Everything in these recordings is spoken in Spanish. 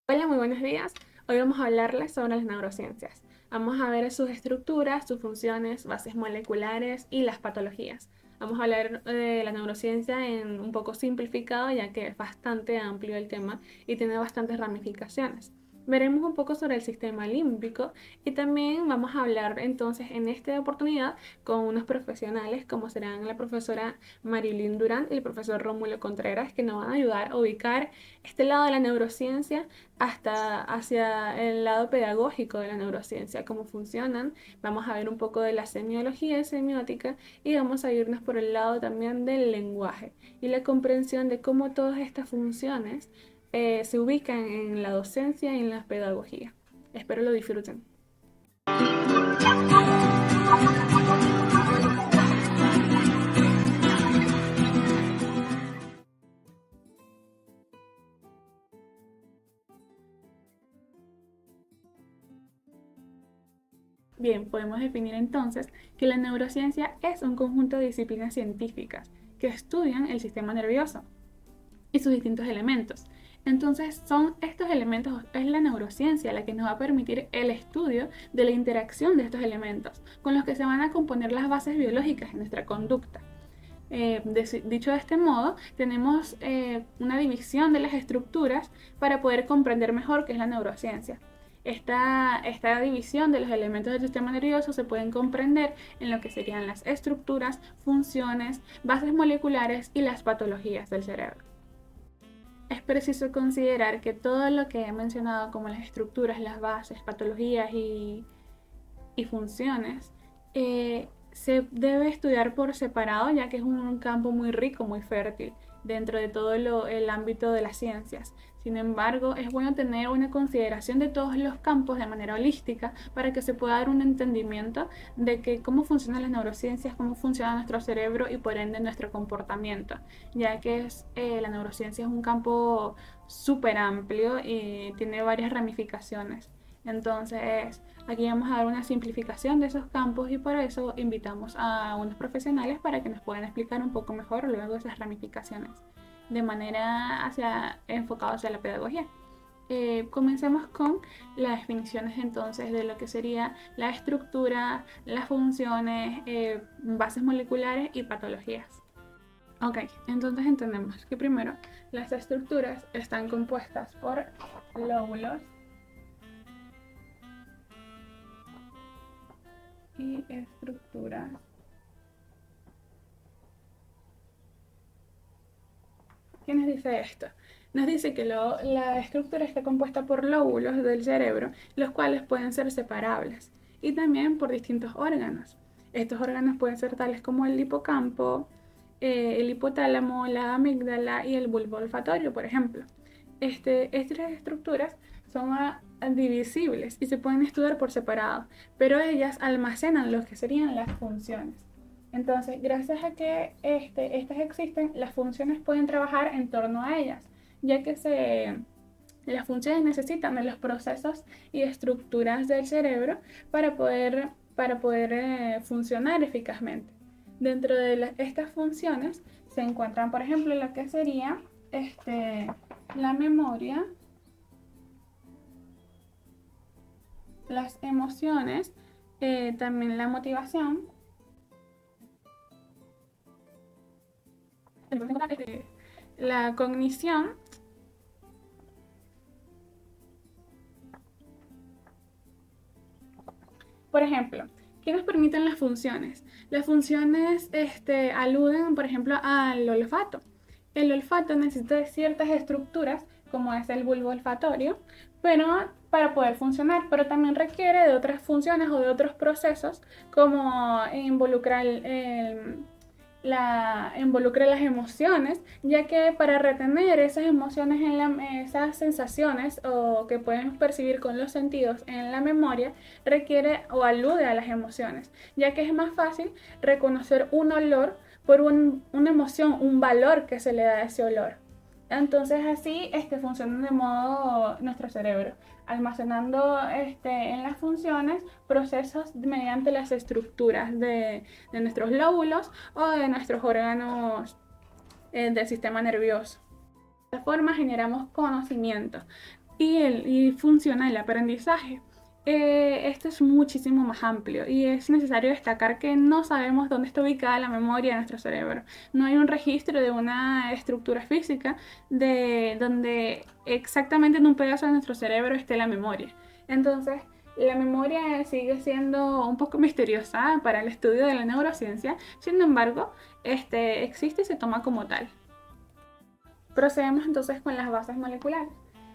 Hola, muy buenos días. Hoy vamos a hablarles sobre las neurociencias. Vamos a ver sus estructuras, sus funciones, bases moleculares y las patologías. Vamos a hablar de la neurociencia en un poco simplificado, ya que es bastante amplio el tema y tiene bastantes ramificaciones. Veremos un poco sobre el sistema límbico y también vamos a hablar entonces en esta oportunidad con unos profesionales como serán la profesora Marilyn Durán y el profesor Rómulo Contreras, que nos van a ayudar a ubicar este lado de la neurociencia hasta hacia el lado pedagógico de la neurociencia, cómo funcionan. Vamos a ver un poco de la semiología y semiótica y vamos a irnos por el lado también del lenguaje y la comprensión de cómo todas estas funciones se ubican en la docencia y en la pedagogía. Espero lo disfruten. Bien, podemos definir entonces que la neurociencia es un conjunto de disciplinas científicas que estudian el sistema nervioso y sus distintos elementos. Entonces son estos elementos, es la neurociencia la que nos va a permitir el estudio de la interacción de estos elementos, con los que se van a componer las bases biológicas de nuestra conducta. Dicho de este modo, tenemos una división de las estructuras para poder comprender mejor qué es la neurociencia. Esta división de los elementos del sistema nervioso se pueden comprender en lo que serían las estructuras, funciones, bases moleculares y las patologías del cerebro. Es preciso considerar que todo lo que he mencionado como las estructuras, las bases, patologías y funciones se debe estudiar por separado, ya que es un campo muy rico, muy fértil dentro de todo el ámbito de las ciencias. Sin embargo, es bueno tener una consideración de todos los campos de manera holística para que se pueda dar un entendimiento de que cómo funcionan las neurociencias, cómo funciona nuestro cerebro y por ende nuestro comportamiento, ya que la neurociencia es un campo súper amplio y tiene varias ramificaciones. Entonces, aquí vamos a dar una simplificación de esos campos y por eso invitamos a unos profesionales para que nos puedan explicar un poco mejor luego esas ramificaciones de manera enfocada hacia la pedagogía. Comencemos con las definiciones entonces de lo que sería la estructura, las funciones, bases moleculares y patologías. Ok, entonces entendemos que primero las estructuras están compuestas por lóbulos y estructuras. ¿Qué nos dice esto? Nos dice que la estructura está compuesta por lóbulos del cerebro, los cuales pueden ser separables, y también por distintos órganos. Estos órganos pueden ser tales como el hipocampo, el hipotálamo, la amígdala y el bulbo olfatorio, por ejemplo. Estas estructuras son divisibles y se pueden estudiar por separado, pero ellas almacenan lo que serían las funciones. Entonces, gracias a que estas existen, las funciones pueden trabajar en torno a ellas, ya que las funciones necesitan de los procesos y estructuras del cerebro para poder funcionar eficazmente. Dentro de estas funciones se encuentran, por ejemplo, lo que sería la memoria, las emociones, también la motivación, la cognición Por ejemplo, ¿qué nos permiten las funciones? Las funciones aluden, por ejemplo, al olfato. El olfato necesita de ciertas estructuras, como es el bulbo olfatorio, pero para poder funcionar, pero también requiere de otras funciones o de otros procesos, como involucrar involucra las emociones, ya que para retener esas emociones, esas sensaciones o que podemos percibir con los sentidos en la memoria, requiere o alude a las emociones, ya que es más fácil reconocer un olor por una emoción, un valor que se le da a ese olor. Entonces así funciona de modo nuestro cerebro, almacenando en las funciones procesos mediante las estructuras de nuestros lóbulos o de nuestros órganos del sistema nervioso. De esta forma generamos conocimiento. y funciona el aprendizaje. Esto es muchísimo más amplio y es necesario destacar que no sabemos dónde está ubicada la memoria de nuestro cerebro. No hay un registro de una estructura física de donde exactamente en un pedazo de nuestro cerebro esté la memoria. Entonces, la memoria sigue siendo un poco misteriosa para el estudio de la neurociencia, sin embargo, existe y se toma como tal. Procedemos entonces con las bases moleculares.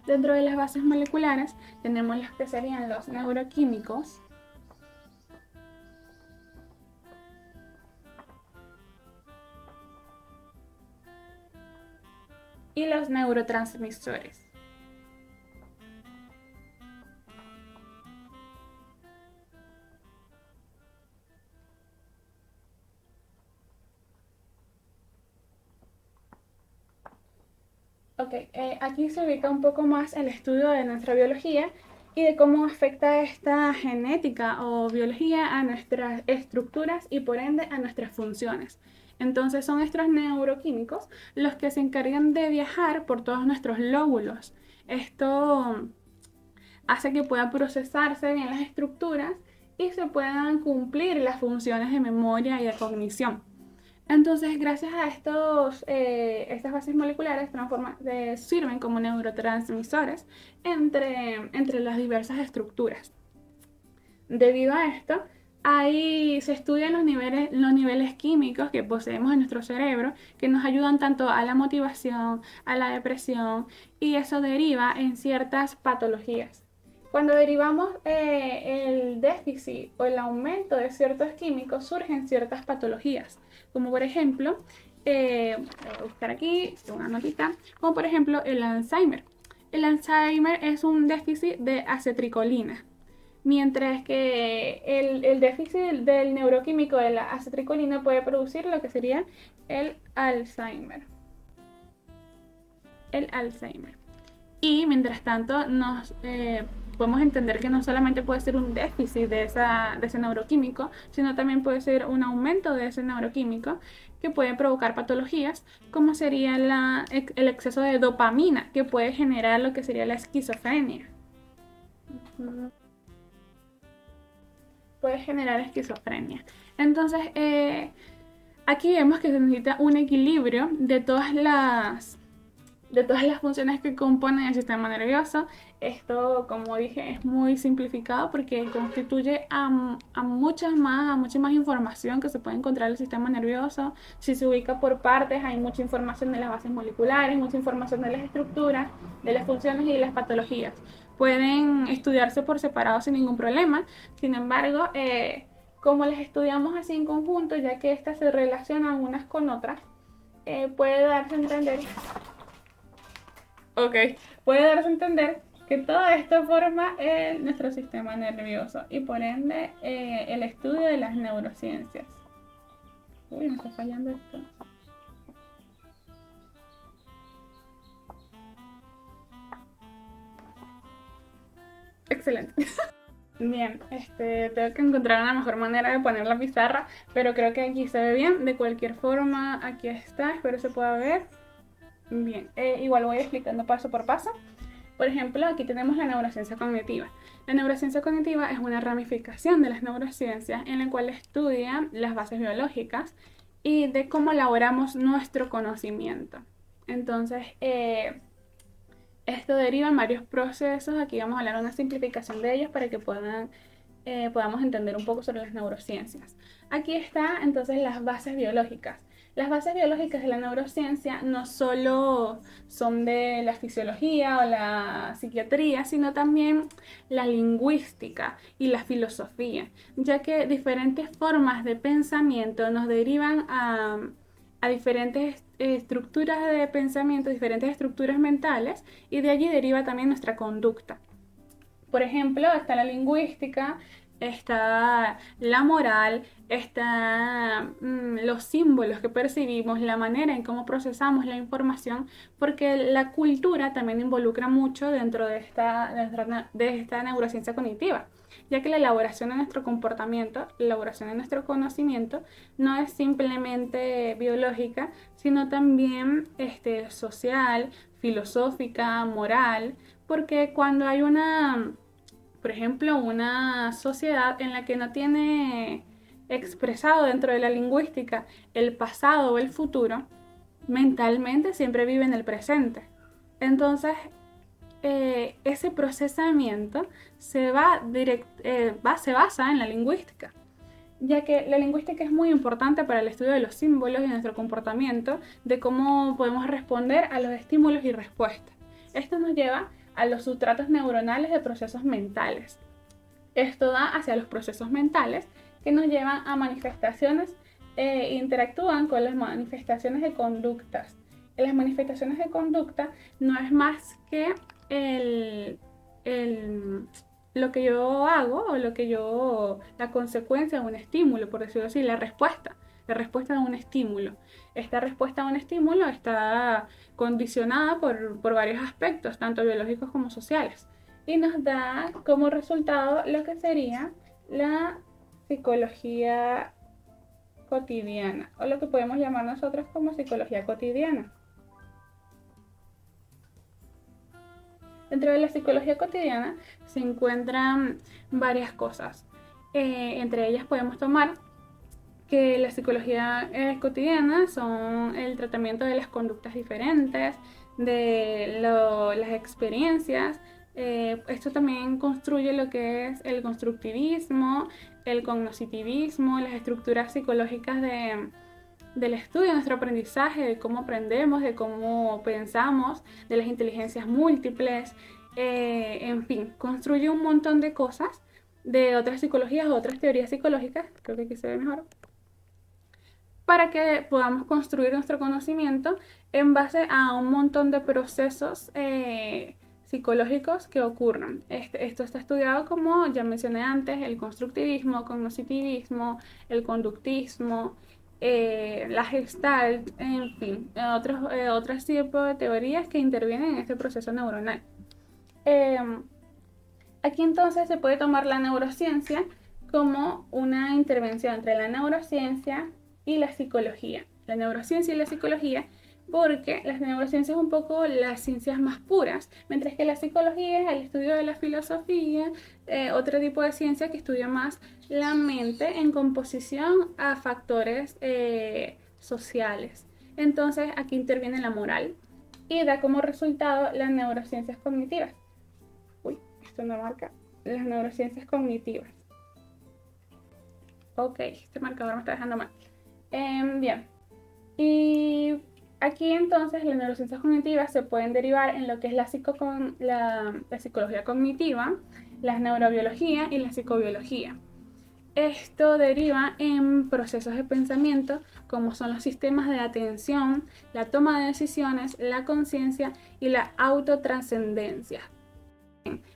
Dentro de las bases moleculares tenemos los que serían los neuroquímicos, y los neurotransmisores. Ok, aquí se ubica un poco más el estudio de nuestra biología y de cómo afecta esta genética o biología a nuestras estructuras y por ende a nuestras funciones. Entonces son estos neuroquímicos los que se encargan de viajar por todos nuestros lóbulos. Esto hace que puedan procesarse bien las estructuras y se puedan cumplir las funciones de memoria y de cognición. Entonces, gracias a estas bases moleculares sirven como neurotransmisores entre las diversas estructuras. Debido a esto, ahí se estudian los niveles químicos que poseemos en nuestro cerebro, que nos ayudan tanto a la motivación, a la depresión, y eso deriva en ciertas patologías. Cuando derivamos el déficit o el aumento de ciertos químicos, surgen ciertas patologías, como por ejemplo, voy a buscar aquí una notita, como por ejemplo el Alzheimer. El Alzheimer es un déficit de acetilcolina, mientras que el déficit del neuroquímico de la acetilcolina puede producir lo que sería el Alzheimer. El Alzheimer. Y mientras tanto podemos entender que no solamente puede ser un déficit de ese neuroquímico, sino también puede ser un aumento de ese neuroquímico que puede provocar patologías, como sería el exceso de dopamina, que puede generar lo que sería la esquizofrenia. Puede generar esquizofrenia. Entonces, aquí vemos que se necesita un equilibrio de todas las funciones que componen el sistema nervioso. Esto, como dije, es muy simplificado porque constituye a mucha más información que se puede encontrar en el sistema nervioso. Si se ubica por partes, hay mucha información de las bases moleculares, mucha información de las estructuras, de las funciones y de las patologías. Pueden estudiarse por separado sin ningún problema. Sin embargo, como las estudiamos así en conjunto, ya que estas se relacionan unas con otras, puede darse a entender Ok, puede darse a entender que todo esto forma nuestro sistema nervioso y por ende el estudio de las neurociencias. Uy, me está fallando esto. Excelente. Bien, tengo que encontrar una mejor manera de poner la pizarra, pero creo que aquí se ve bien. De cualquier forma, aquí está, espero se pueda ver. Bien, igual voy explicando paso por paso. Por ejemplo, aquí tenemos la neurociencia cognitiva. La neurociencia cognitiva es una ramificación de las neurociencias en la cual estudia las bases biológicas y de cómo elaboramos nuestro conocimiento. Entonces, esto deriva en varios procesos. Aquí vamos a hablar de una simplificación de ellos para que podamos entender un poco sobre las neurociencias. Aquí está entonces las bases biológicas. Las bases biológicas de la neurociencia no solo son de la fisiología o la psiquiatría, sino también la lingüística y la filosofía, ya que diferentes formas de pensamiento nos derivan a diferentes estructuras de pensamiento, diferentes estructuras mentales, y de allí deriva también nuestra conducta. Por ejemplo, está la lingüística, está la moral, está los símbolos que percibimos, la manera en cómo procesamos la información, porque la cultura también involucra mucho dentro de esta neurociencia cognitiva, ya que la elaboración de nuestro comportamiento, la elaboración de nuestro conocimiento, no es simplemente biológica, sino también social, filosófica, moral, porque cuando hay por ejemplo, una sociedad en la que no tiene expresado dentro de la lingüística el pasado o el futuro, mentalmente siempre vive en el presente. Entonces, ese procesamiento se basa en la lingüística, ya que la lingüística es muy importante para el estudio de los símbolos y nuestro comportamiento, de cómo podemos responder a los estímulos y respuestas. Esto nos lleva a los sustratos neuronales de procesos mentales. Esto da hacia los procesos mentales que nos llevan a manifestaciones interactúan con las manifestaciones de conductas. Las manifestaciones de conducta no es más que el, el, lo que yo hago o la consecuencia de un estímulo, por decirlo así, la respuesta de un estímulo. Esta respuesta a un estímulo está condicionada por varios aspectos, tanto biológicos como sociales, y nos da como resultado lo que sería la psicología cotidiana, o lo que podemos llamar nosotros como psicología cotidiana. Dentro de la psicología cotidiana se encuentran varias cosas. Entre ellas podemos tomar que la psicología cotidiana son el tratamiento de las conductas diferentes, de las experiencias. Esto también construye lo que es el constructivismo, el cognoscitivismo, las estructuras psicológicas del estudio de nuestro aprendizaje, de cómo aprendemos, de cómo pensamos, de las inteligencias múltiples, en fin, construye un montón de cosas de otras psicologías o otras teorías psicológicas, creo que aquí se ve mejor, para que podamos construir nuestro conocimiento en base a un montón de procesos psicológicos que ocurran. Esto está estudiado, como ya mencioné antes, el constructivismo, cognoscitivismo, el conductismo, la Gestalt, en fin, otros tipos de teorías que intervienen en este proceso neuronal. Aquí entonces se puede tomar la neurociencia como una intervención entre la neurociencia y la psicología. La neurociencia y la psicología, porque la neurociencia es un poco las ciencias más puras, mientras que la psicología es el estudio de la filosofía, otro tipo de ciencia que estudia más la mente en composición a factores sociales. Entonces aquí interviene la moral y da como resultado las neurociencias cognitivas. Uy, esto no marca. Las neurociencias cognitivas. Ok, este marcador me está dejando mal. Bien. Y aquí entonces las neurociencias cognitivas se pueden derivar en lo que es la psicología cognitiva, la neurobiología y la psicobiología. Esto deriva en procesos de pensamiento como son los sistemas de atención, la toma de decisiones, la conciencia y la autotrascendencia.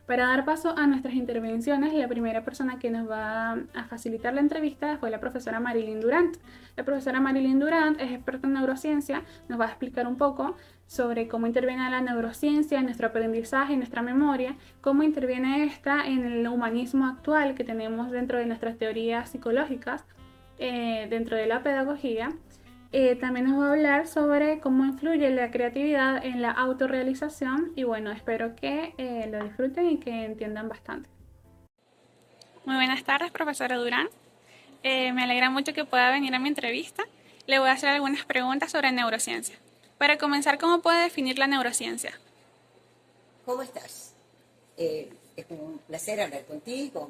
Para dar paso a nuestras intervenciones, la primera persona que nos va a facilitar la entrevista fue la profesora Marilyn Durant. La profesora Marilyn Durant es experta en neurociencia, nos va a explicar un poco sobre cómo interviene la neurociencia en nuestro aprendizaje, en nuestra memoria, cómo interviene esta en el humanismo actual que tenemos dentro de nuestras teorías psicológicas, dentro de la pedagogía. También nos va a hablar sobre cómo influye la creatividad en la autorrealización y bueno, espero que lo disfruten y que entiendan bastante. Muy buenas tardes, profesora Durán. Me alegra mucho que pueda venir a mi entrevista. Le voy a hacer algunas preguntas sobre neurociencia. Para comenzar, ¿cómo puede definir la neurociencia? ¿Cómo estás? Es un placer hablar contigo.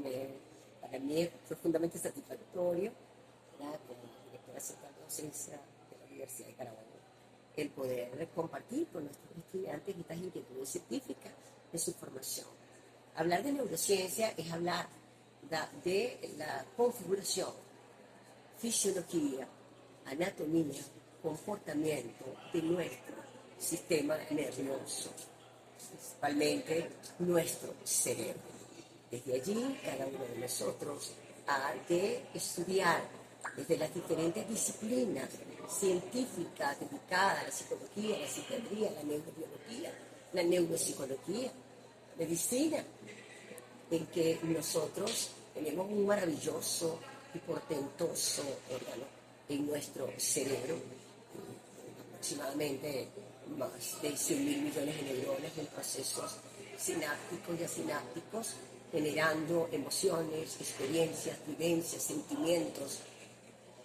Para mí es profundamente satisfactorio, ¿verdad? Como directora central de docencia de la Universidad de Carabobo, el poder compartir con nuestros estudiantes estas inquietudes científicas de su formación. Hablar de neurociencia es hablar de la configuración, fisiología, anatomía, comportamiento de nuestro sistema nervioso, principalmente nuestro cerebro. Desde allí, cada uno de nosotros ha de estudiar desde las diferentes disciplinas científicas dedicadas a la psicología, la psiquiatría, la neurobiología, la neuropsicología, medicina, en que nosotros tenemos un maravilloso y portentoso órgano en nuestro cerebro, aproximadamente más de 100.000 millones de neuronas en procesos sinápticos y asinápticos, generando emociones, experiencias, vivencias, sentimientos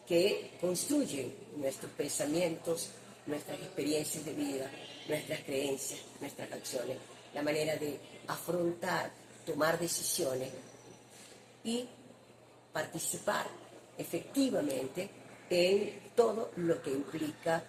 que construyen nuestros pensamientos, nuestras experiencias de vida, nuestras creencias, nuestras acciones, la manera de afrontar, tomar decisiones y participar efectivamente en todo lo que implica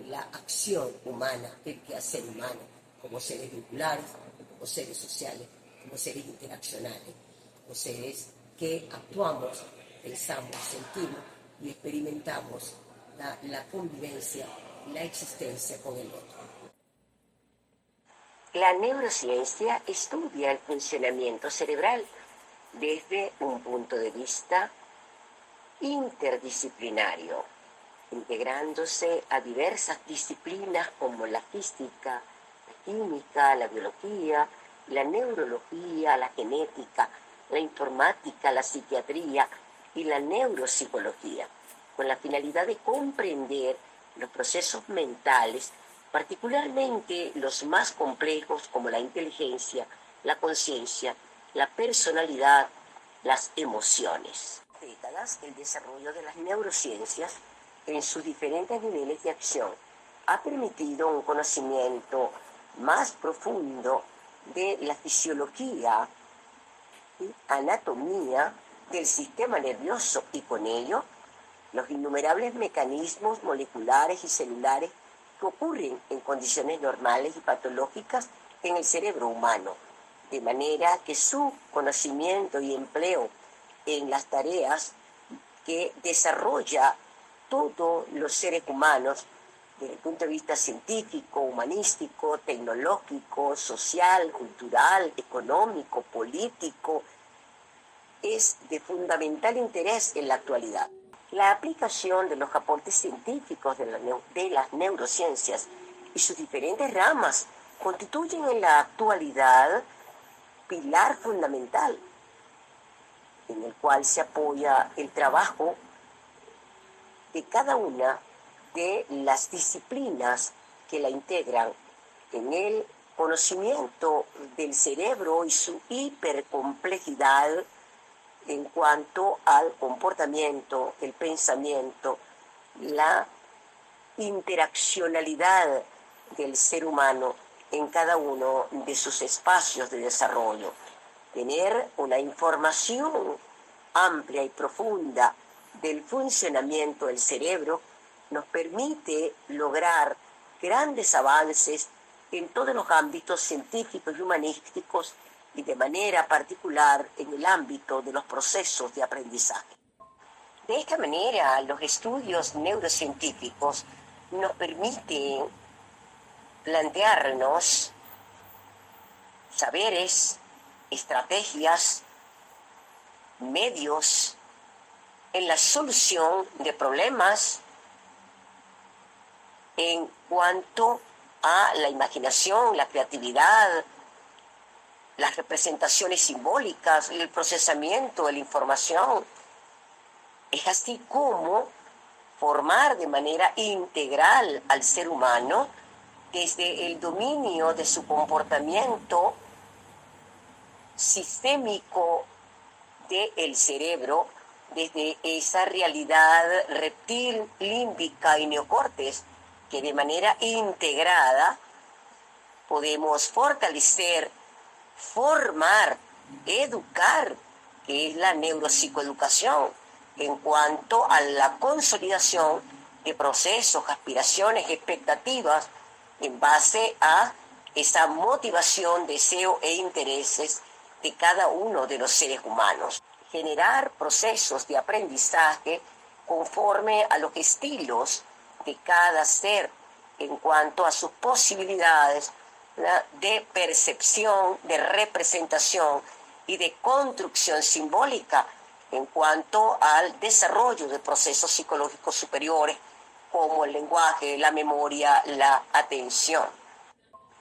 la acción humana, el quehacer humano, como seres vinculares, como seres sociales, como seres interaccionales, como seres que actuamos, pensamos, sentimos y experimentamos la convivencia, la existencia con el otro. La neurociencia estudia el funcionamiento cerebral desde un punto de vista interdisciplinario, integrándose a diversas disciplinas como la física, la química, la biología, la neurología, la genética, la informática, la psiquiatría y la neuropsicología, con la finalidad de comprender los procesos mentales, particularmente los más complejos como la inteligencia, la conciencia, la personalidad, las emociones. Décadas, el desarrollo de las neurociencias en sus diferentes niveles de acción ha permitido un conocimiento más profundo de la fisiología y anatomía del sistema nervioso y con ello los innumerables mecanismos moleculares y celulares que ocurren en condiciones normales y patológicas en el cerebro humano, de manera que su conocimiento y empleo en las tareas que desarrolla todos los seres humanos desde el punto de vista científico, humanístico, tecnológico, social, cultural, económico, político, es de fundamental interés en la actualidad. La aplicación de los aportes científicos de las neurociencias y sus diferentes ramas constituyen en la actualidad pilar fundamental en el cual se apoya el trabajo de cada una de las disciplinas que la integran en el conocimiento del cerebro y su hipercomplejidad en cuanto al comportamiento, el pensamiento, la interaccionalidad del ser humano en cada uno de sus espacios de desarrollo. Tener una información amplia y profunda del funcionamiento del cerebro nos permite lograr grandes avances en todos los ámbitos científicos y humanísticos y de manera particular en el ámbito de los procesos de aprendizaje. De esta manera, los estudios neurocientíficos nos permiten plantearnos saberes, estrategias, medios en la solución de problemas en cuanto a la imaginación, la creatividad, las representaciones simbólicas, el procesamiento de la información. Es así como formar de manera integral al ser humano desde el dominio de su comportamiento sistémico del cerebro, desde esa realidad reptil, límbica y neocortes, que de manera integrada podemos fortalecer, formar, educar, que es la neuropsicoeducación, en cuanto a la consolidación de procesos, aspiraciones, expectativas, en base a esa motivación, deseo e intereses de cada uno de los seres humanos. Generar procesos de aprendizaje conforme a los estilos de cada ser en cuanto a sus posibilidades, ¿verdad?, de percepción, de representación y de construcción simbólica en cuanto al desarrollo de procesos psicológicos superiores como el lenguaje, la memoria, la atención.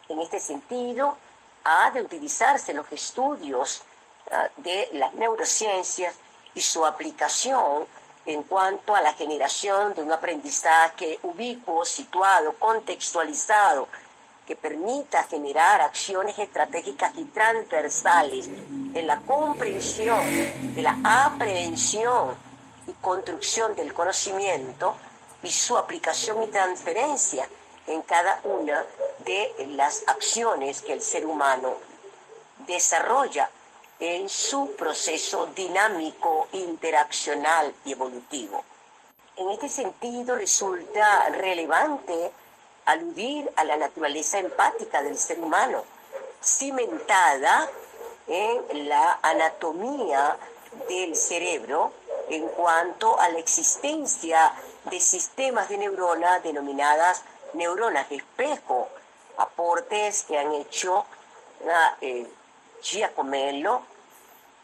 En este sentido, ha de utilizarse los estudios de las neurociencias y su aplicación en cuanto a la generación de un aprendizaje ubicuo, situado, contextualizado, que permita generar acciones estratégicas y transversales en la comprensión de la aprehensión y construcción del conocimiento y su aplicación y transferencia en cada una de las acciones que el ser humano desarrolla en su proceso dinámico, interaccional y evolutivo. En este sentido, resulta relevante aludir a la naturaleza empática del ser humano, cimentada en la anatomía del cerebro en cuanto a la existencia de sistemas de neuronas denominadas neuronas de espejo, aportes que han hecho Giacomello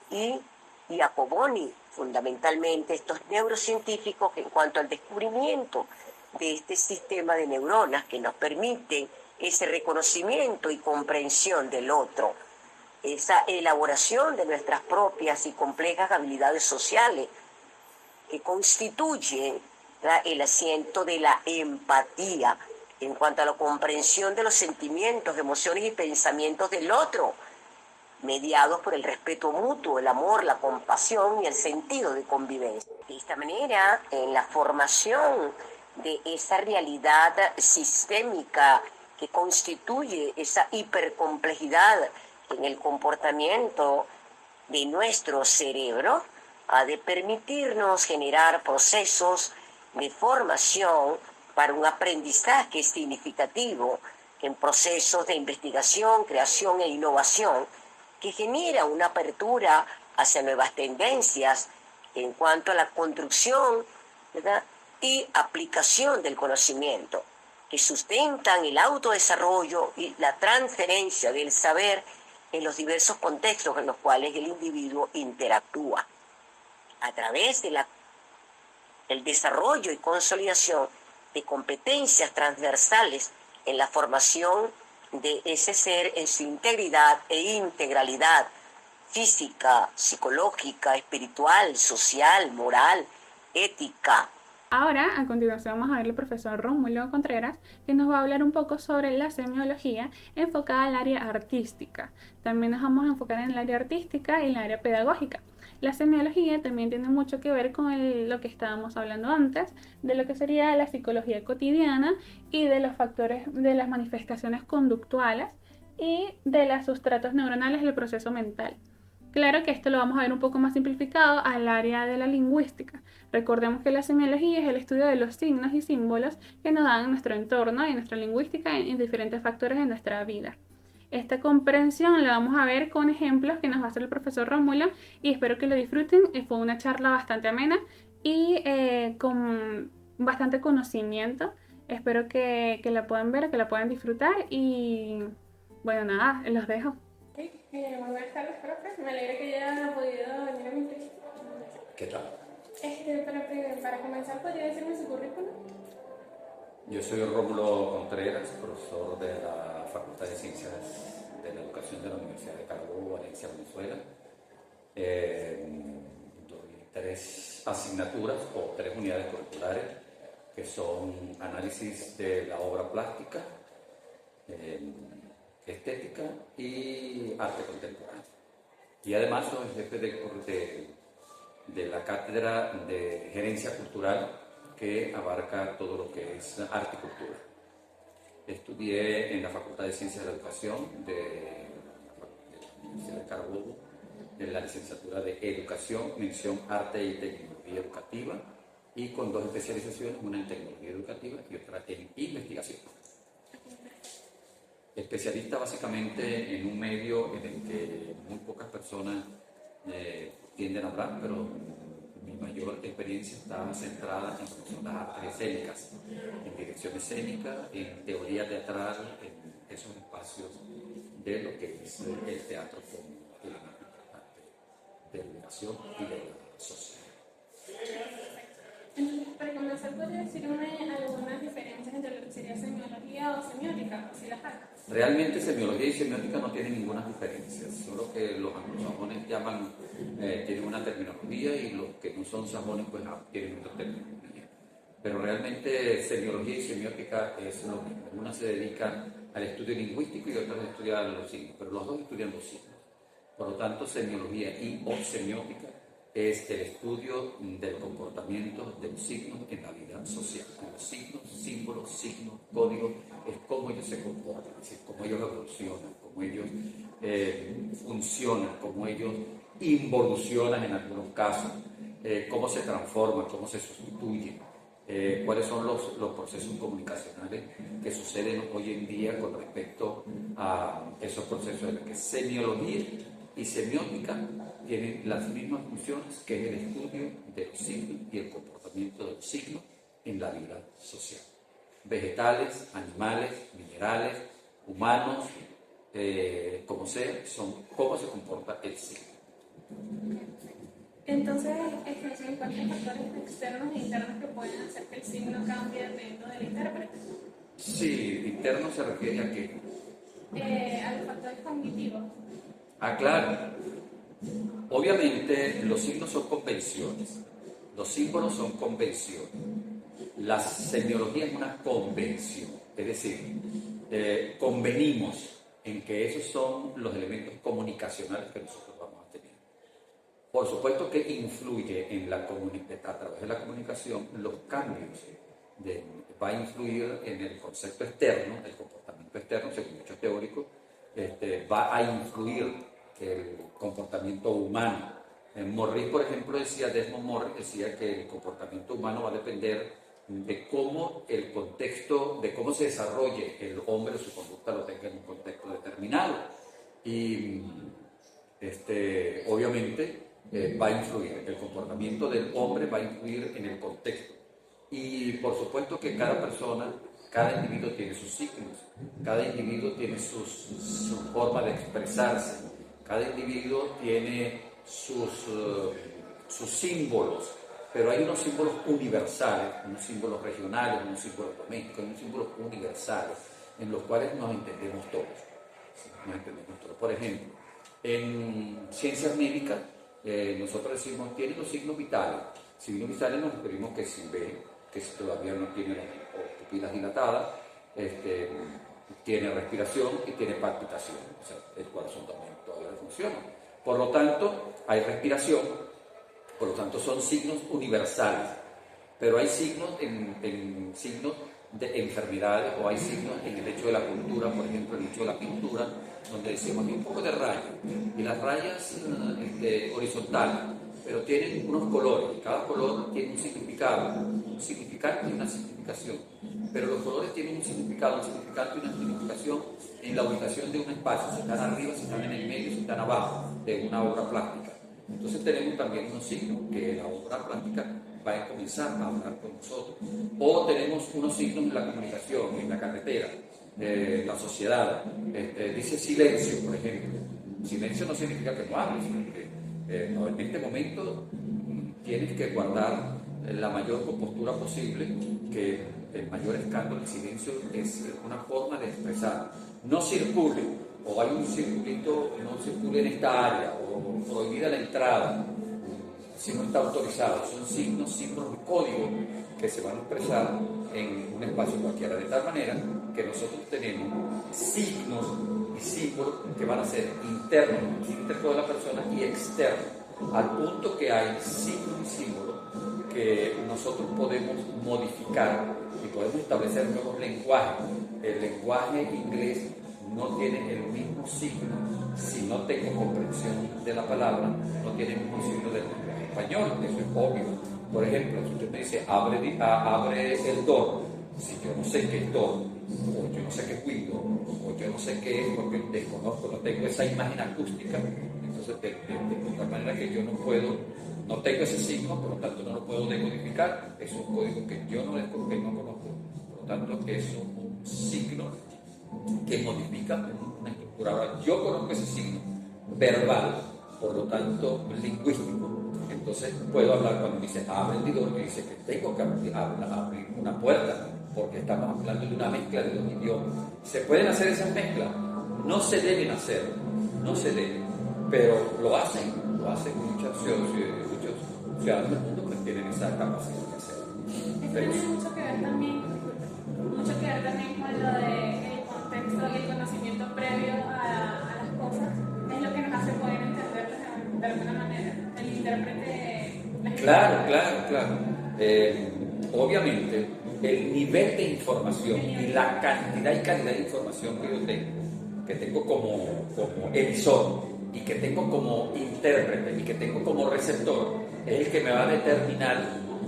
y Jacoboni, fundamentalmente estos neurocientíficos, en cuanto al descubrimiento de este sistema de neuronas que nos permiten ese reconocimiento y comprensión del otro, esa elaboración de nuestras propias y complejas habilidades sociales que constituyen el asiento de la empatía en cuanto a la comprensión de los sentimientos, emociones y pensamientos del otro, mediados por el respeto mutuo, el amor, la compasión y el sentido de convivencia. De esta manera, en la formación de esa realidad sistémica que constituye esa hipercomplejidad en el comportamiento de nuestro cerebro, ha de permitirnos generar procesos de formación para un aprendizaje significativo en procesos de investigación, creación e innovación que genera una apertura hacia nuevas tendencias en cuanto a la construcción, ¿verdad?, y aplicación del conocimiento, que sustentan el autodesarrollo y la transferencia del saber en los diversos contextos en los cuales el individuo interactúa. A través de el desarrollo y consolidación de competencias transversales en la formación de ese ser en su integridad e integralidad física, psicológica, espiritual, social, moral, ética. Ahora, a continuación, vamos a ver al profesor Rómulo Contreras, que nos va a hablar un poco sobre la semiología enfocada al área artística. También nos vamos a enfocar en el área artística y en el área pedagógica. La semiología también tiene mucho que ver con lo que estábamos hablando antes, de lo que sería la psicología cotidiana y de los factores de las manifestaciones conductuales y de los sustratos neuronales del proceso mental. Claro que esto lo vamos a ver un poco más simplificado al área de la lingüística. Recordemos que la semiología es el estudio de los signos y símbolos que nos dan nuestro entorno y nuestra lingüística en diferentes factores de nuestra vida. Esta comprensión la vamos a ver con ejemplos que nos va a hacer el profesor Rómulo y espero que lo disfruten. Fue una charla bastante amena y con bastante conocimiento. Espero que la puedan ver, que la puedan disfrutar y bueno, nada, los dejo. Muy buenas tardes, profe. Me alegra que haya podido venir a mi entrevista. ¿Qué tal? Para comenzar, ¿podría decirme su currículum? Yo soy Rómulo Contreras, profesor de la Facultad de Ciencias de la Educación de la Universidad de Carabobo, Valencia, Venezuela. Doy 3 asignaturas o 3 unidades curriculares que son análisis de la obra plástica, estética y arte contemporáneo. Y además soy jefe de la cátedra de gerencia cultural que abarca todo lo que es arte y cultura. Estudié en la Facultad de Ciencias de la Educación de la Universidad de Carabobo, en la licenciatura de Educación, mención Arte y Tecnología Educativa, y con 2 especializaciones, una en Tecnología Educativa y otra en Investigación. Especialista básicamente en un medio en el que muy pocas personas tienden a hablar, pero mi mayor experiencia está centrada en las artes escénicas, en dirección escénica, en teoría teatral, en esos espacios de lo que es el teatro como elemento importante de educación y de la sociedad. Entonces, para comenzar, ¿podría decirme algunas diferencias entre lo que sería semiología o semiótica, si las hay? Realmente semiología y semiótica no tienen ninguna diferencia, solo que los anglosajones llaman, tienen una terminología y los que no son sajones pues tienen otra terminología. Pero realmente semiología y semiótica es lo mismo. Una se dedica al estudio lingüístico y otros estudian los signos, pero los dos estudian los signos. Por lo tanto, semiología y o semiótica es el estudio del comportamiento de los signos en la vida social. Los signos, símbolos, signos, códigos, es cómo ellos se comportan, es decir, cómo ellos evolucionan, cómo ellos funcionan, cómo ellos involucionan en algunos casos, cómo se transforman, cómo se sustituyen, cuáles son los procesos comunicacionales que suceden hoy en día con respecto a esos procesos, de que semiología y semiótica tienen las mismas funciones, que es el estudio de los signos y el comportamiento de los signos en la vida social. Vegetales, animales, minerales, humanos, como sea, son cómo se comporta el signo. Entonces, ¿existen cuántos factores externos e internos que pueden hacer que el signo cambie dependiendo del intérprete? Sí, interno se refiere a qué? A los factores cognitivos. Ah, claro. Obviamente los signos son convenciones, los símbolos son convenciones. La semiología es una convención, es decir, convenimos en que esos son los elementos comunicacionales que nosotros vamos a tener. Por supuesto que influye en la a través de la comunicación los cambios, va a influir en el concepto externo, el comportamiento externo, según muchos teóricos, va a influir el comportamiento humano. Morris, por ejemplo, Desmond Morris decía que el comportamiento humano va a depender de cómo el contexto, de cómo se desarrolle el hombre, su conducta lo tenga en un contexto determinado. Y obviamente va a influir, el comportamiento del hombre va a influir en el contexto. Y por supuesto que cada persona, cada individuo tiene sus signos, cada individuo tiene su forma de expresarse, cada individuo tiene sus símbolos, pero hay unos símbolos universales, unos símbolos regionales, unos símbolos domésticos, unos símbolos universales, en los cuales nos entendemos todos. Por ejemplo, en ciencias médicas, nosotros decimos, tiene los signos vitales. Signos vitales nos referimos que si ve, que si todavía no tiene las pupilas dilatadas, tiene respiración y tiene palpitación, o sea, el corazón también todavía no funciona. Por lo tanto, hay respiración, por lo tanto son signos universales, pero hay signos en signos de enfermedades, o hay signos en el hecho de la cultura, por ejemplo, el hecho de la pintura, donde decimos hay un poco de rayas, y las rayas horizontales, pero tienen unos colores, y cada color tiene un significado y una significación, pero los colores tienen un significado y una significación en la ubicación de un espacio, si están arriba, si están en el medio, si están abajo, de una obra plástica. Entonces tenemos también unos signos que la obra plástica va a comenzar a hablar con nosotros. O tenemos unos signos en la comunicación, en la carretera, la sociedad. Dice silencio, por ejemplo. Silencio no significa que no hables, sino que en este momento tienes que guardar la mayor compostura posible, que el mayor escándalo, el silencio es una forma de expresar. No circule, o hay un circulito, no circule en esta área, o prohibida la entrada, si no está autorizado. Son signos, símbolos, códigos que se van a expresar en un espacio cualquiera, de tal manera que nosotros tenemos signos y símbolos que van a ser internos, internos de la persona, y externos, al punto que hay signos y símbolos que nosotros podemos modificar y podemos establecer nuevos lenguajes. El lenguaje inglés no tiene el mismo signo, si no tengo comprensión de la palabra, no tiene el mismo signo del lenguaje español, eso es obvio. Por ejemplo, si usted me dice abre el door, si yo no sé qué es door, o yo no sé qué es window, o yo no sé qué es, porque desconozco, no tengo esa imagen acústica, entonces de tal manera que yo no tengo ese signo, por lo tanto no lo puedo decodificar, es un código que yo no conozco, por lo tanto es un signo que modifica una estructura. Ahora, yo conozco ese signo verbal, por lo tanto lingüístico, entonces puedo hablar cuando dice abre el door, que dice que tengo que abrir una puerta, porque estamos hablando de una mezcla de dos idiomas. ¿Se pueden hacer esas mezclas? No se deben hacer, pero lo hacen muchos ciudadanos del mundo, pues tienen esa capacidad de hacerlo. Esto tiene mucho que ver también con lo del contexto y previo a las cosas es lo que nos hace poder entenderlas de alguna manera. El intérprete. Claro. Obviamente, el nivel de información y la cantidad y calidad de información que tengo como emisor y que tengo como intérprete y que tengo como receptor, es el que me va a determinar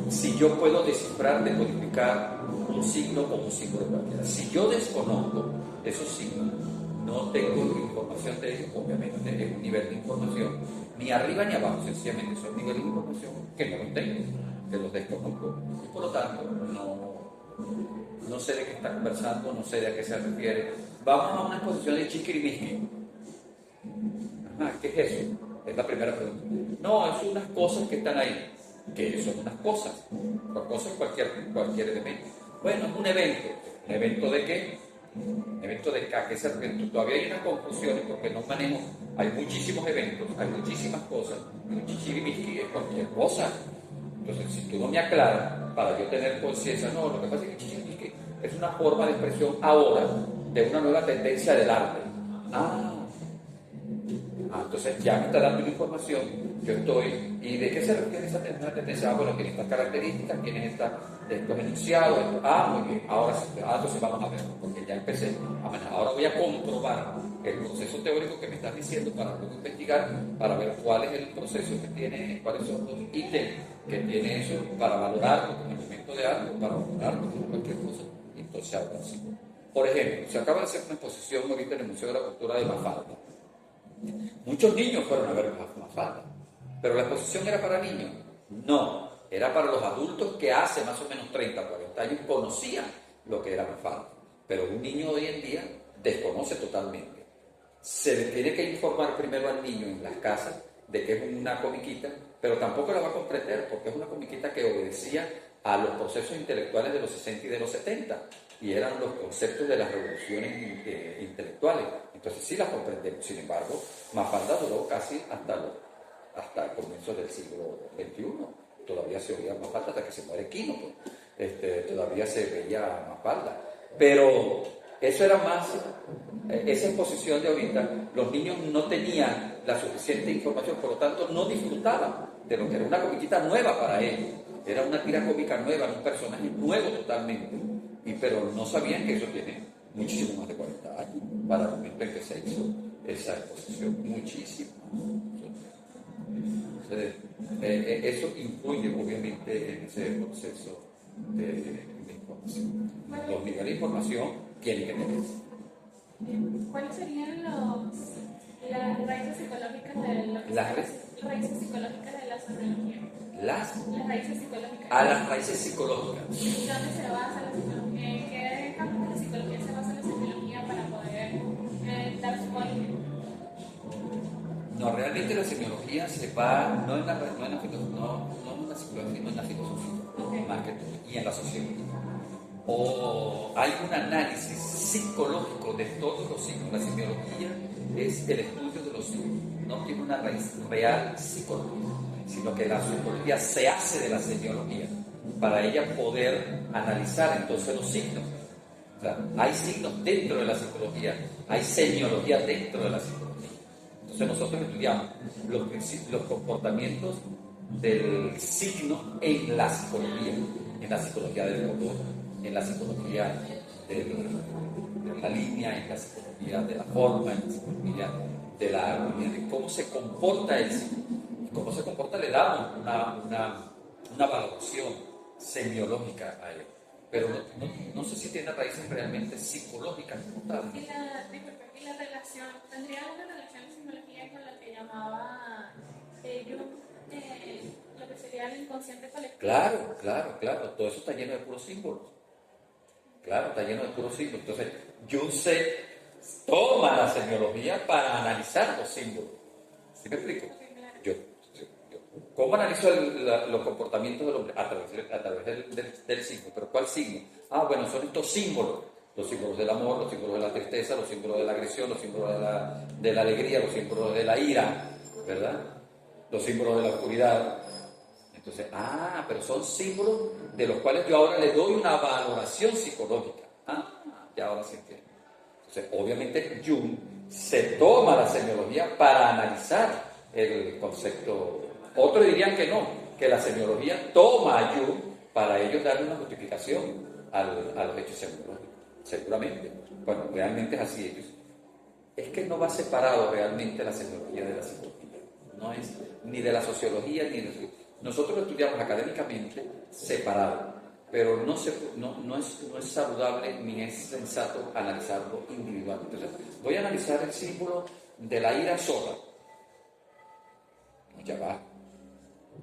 si yo puedo descifrar, decodificar un signo como un símbolo cualquiera. Si yo desconozco esos signos, no tengo información de ellos, obviamente es un nivel de información, ni arriba ni abajo, sencillamente son niveles de información que no los tengo, que los desconozco, y por lo tanto no sé de qué está conversando, no sé de a qué se refiere. Vamos a una exposición de chiquirimisqui. ¿Qué es eso? Es la primera pregunta. No, es unas cosas que están ahí. ¿Qué son unas cosas? Cosas cualquier elemento. Bueno, es un evento. ¿Un evento de qué? ¿Un evento de qué? ¿A qué se refiere? Todavía hay unas confusiones porque no manejo. Hay muchísimos eventos, hay muchísimas cosas. Y un chiquirimisqui es cualquier cosa. Entonces, si tú no me aclaras para yo tener conciencia, no, lo que pasa es que chiquirimisqui es una forma de expresión ahora de una nueva tendencia del arte. Entonces ya me está dando una información, yo estoy, ¿y de qué se refiere esa tendencia? Bueno, tiene estas características, tiene estos enunciados, muy bien, ahora sí, entonces vamos a ver, porque ya empecé a manejar, ahora voy a comprobar el proceso teórico que me estás diciendo para luego investigar, para ver cuál es el proceso que tiene, cuáles son los ítems que tiene eso, para valorarlo como elemento de arte, para valorarlo como cualquier cosa, entonces ahora sí. Por ejemplo, se acaba de hacer una exposición ahorita en el Museo de la Cultura de Mafalda. Muchos niños fueron a ver Mafalda, pero la exposición era para niños. No, era para los adultos que hace más o menos 30 o 40 años conocían lo que era Mafalda. Pero un niño hoy en día desconoce totalmente. Se le tiene que informar primero al niño en las casas de que es una comiquita, pero tampoco la va a comprender porque es una comiquita que obedecía a los procesos intelectuales de los 60 y de los 70 y eran los conceptos de las revoluciones intelectuales. Entonces sí las comprendemos. Sin embargo, Mafalda duró casi hasta el comienzo del siglo XXI. Todavía se oía Mafalda hasta que se muere Quino. Todavía se veía Mafalda. Pero eso era más, esa exposición de ahorita, los niños no tenían la suficiente información, por lo tanto no disfrutaban de lo que era una comiquita nueva para ellos. Era una tira cómica nueva, un personaje nuevo totalmente. Pero no sabían que eso tiene muchísimo más de 40 años para el momento en que se hizo esa exposición. Muchísimo. Entonces, eso influye obviamente en ese proceso de información. Los niveles de información tienen que tener. ¿Cuáles serían las raíces psicológicas de lo que las raíces psicológicas de la semiología? Las raíces psicológicas. Las raíces psicológicas. ¿Y dónde se basa la psicología? ¿En qué campo de la psicología se basa la semiología para poder dar su origen? No, realmente la semiología se va no en la psicología, sino en la filosofía, más que todo, y en la sociología. O hay un análisis psicológico de todos los signos. La semiología es el estudio de los signos, no tiene una raíz real psicológica, sino que la psicología se hace de la semiología para ella poder analizar entonces los signos. O sea, hay signos dentro de la psicología, hay semiología dentro de la psicología. Entonces nosotros estudiamos los comportamientos del signo en la psicología del color, en la psicología de la línea, en la psicología de la forma, en la psicología de la armonía, de cómo se comporta el signo. Y cómo se comporta le damos una valoración semiológica a él. Pero no sé si tiene raíces realmente psicológicas como tal. ¿Y la relación, tendría una relación de semiología con lo que llamaba Jung, lo que sería el inconsciente colectivo? Claro, todo eso está lleno de puros símbolos. Claro, está lleno de puros símbolos. Entonces, Jung se toma la semiología para analizar los símbolos. ¿Sí me explico? ¿Cómo analizo los comportamientos del hombre? A través del signo. ¿Pero cuál signo? Bueno, son estos símbolos. Los símbolos del amor, los símbolos de la tristeza, los símbolos de la agresión, los símbolos de la alegría, los símbolos de la ira, ¿verdad? Los símbolos de la oscuridad. Entonces, pero son símbolos de los cuales yo ahora le doy una valoración psicológica. Ya ahora sí entiendo. Entonces, obviamente Jung se toma la semiología para analizar el concepto. Otros dirían que no, que la semiología toma a Jung para ellos darle una justificación a los hechos semiológicos. Seguramente. Bueno, realmente es así ellos. Es que no va separado realmente la semiología de la psicología. No es ni de la sociología ni de la psicología. Nosotros lo estudiamos académicamente separado, pero no es saludable ni es sensato analizarlo individualmente. Entonces, voy a analizar el símbolo de la ira sola. No, ya va.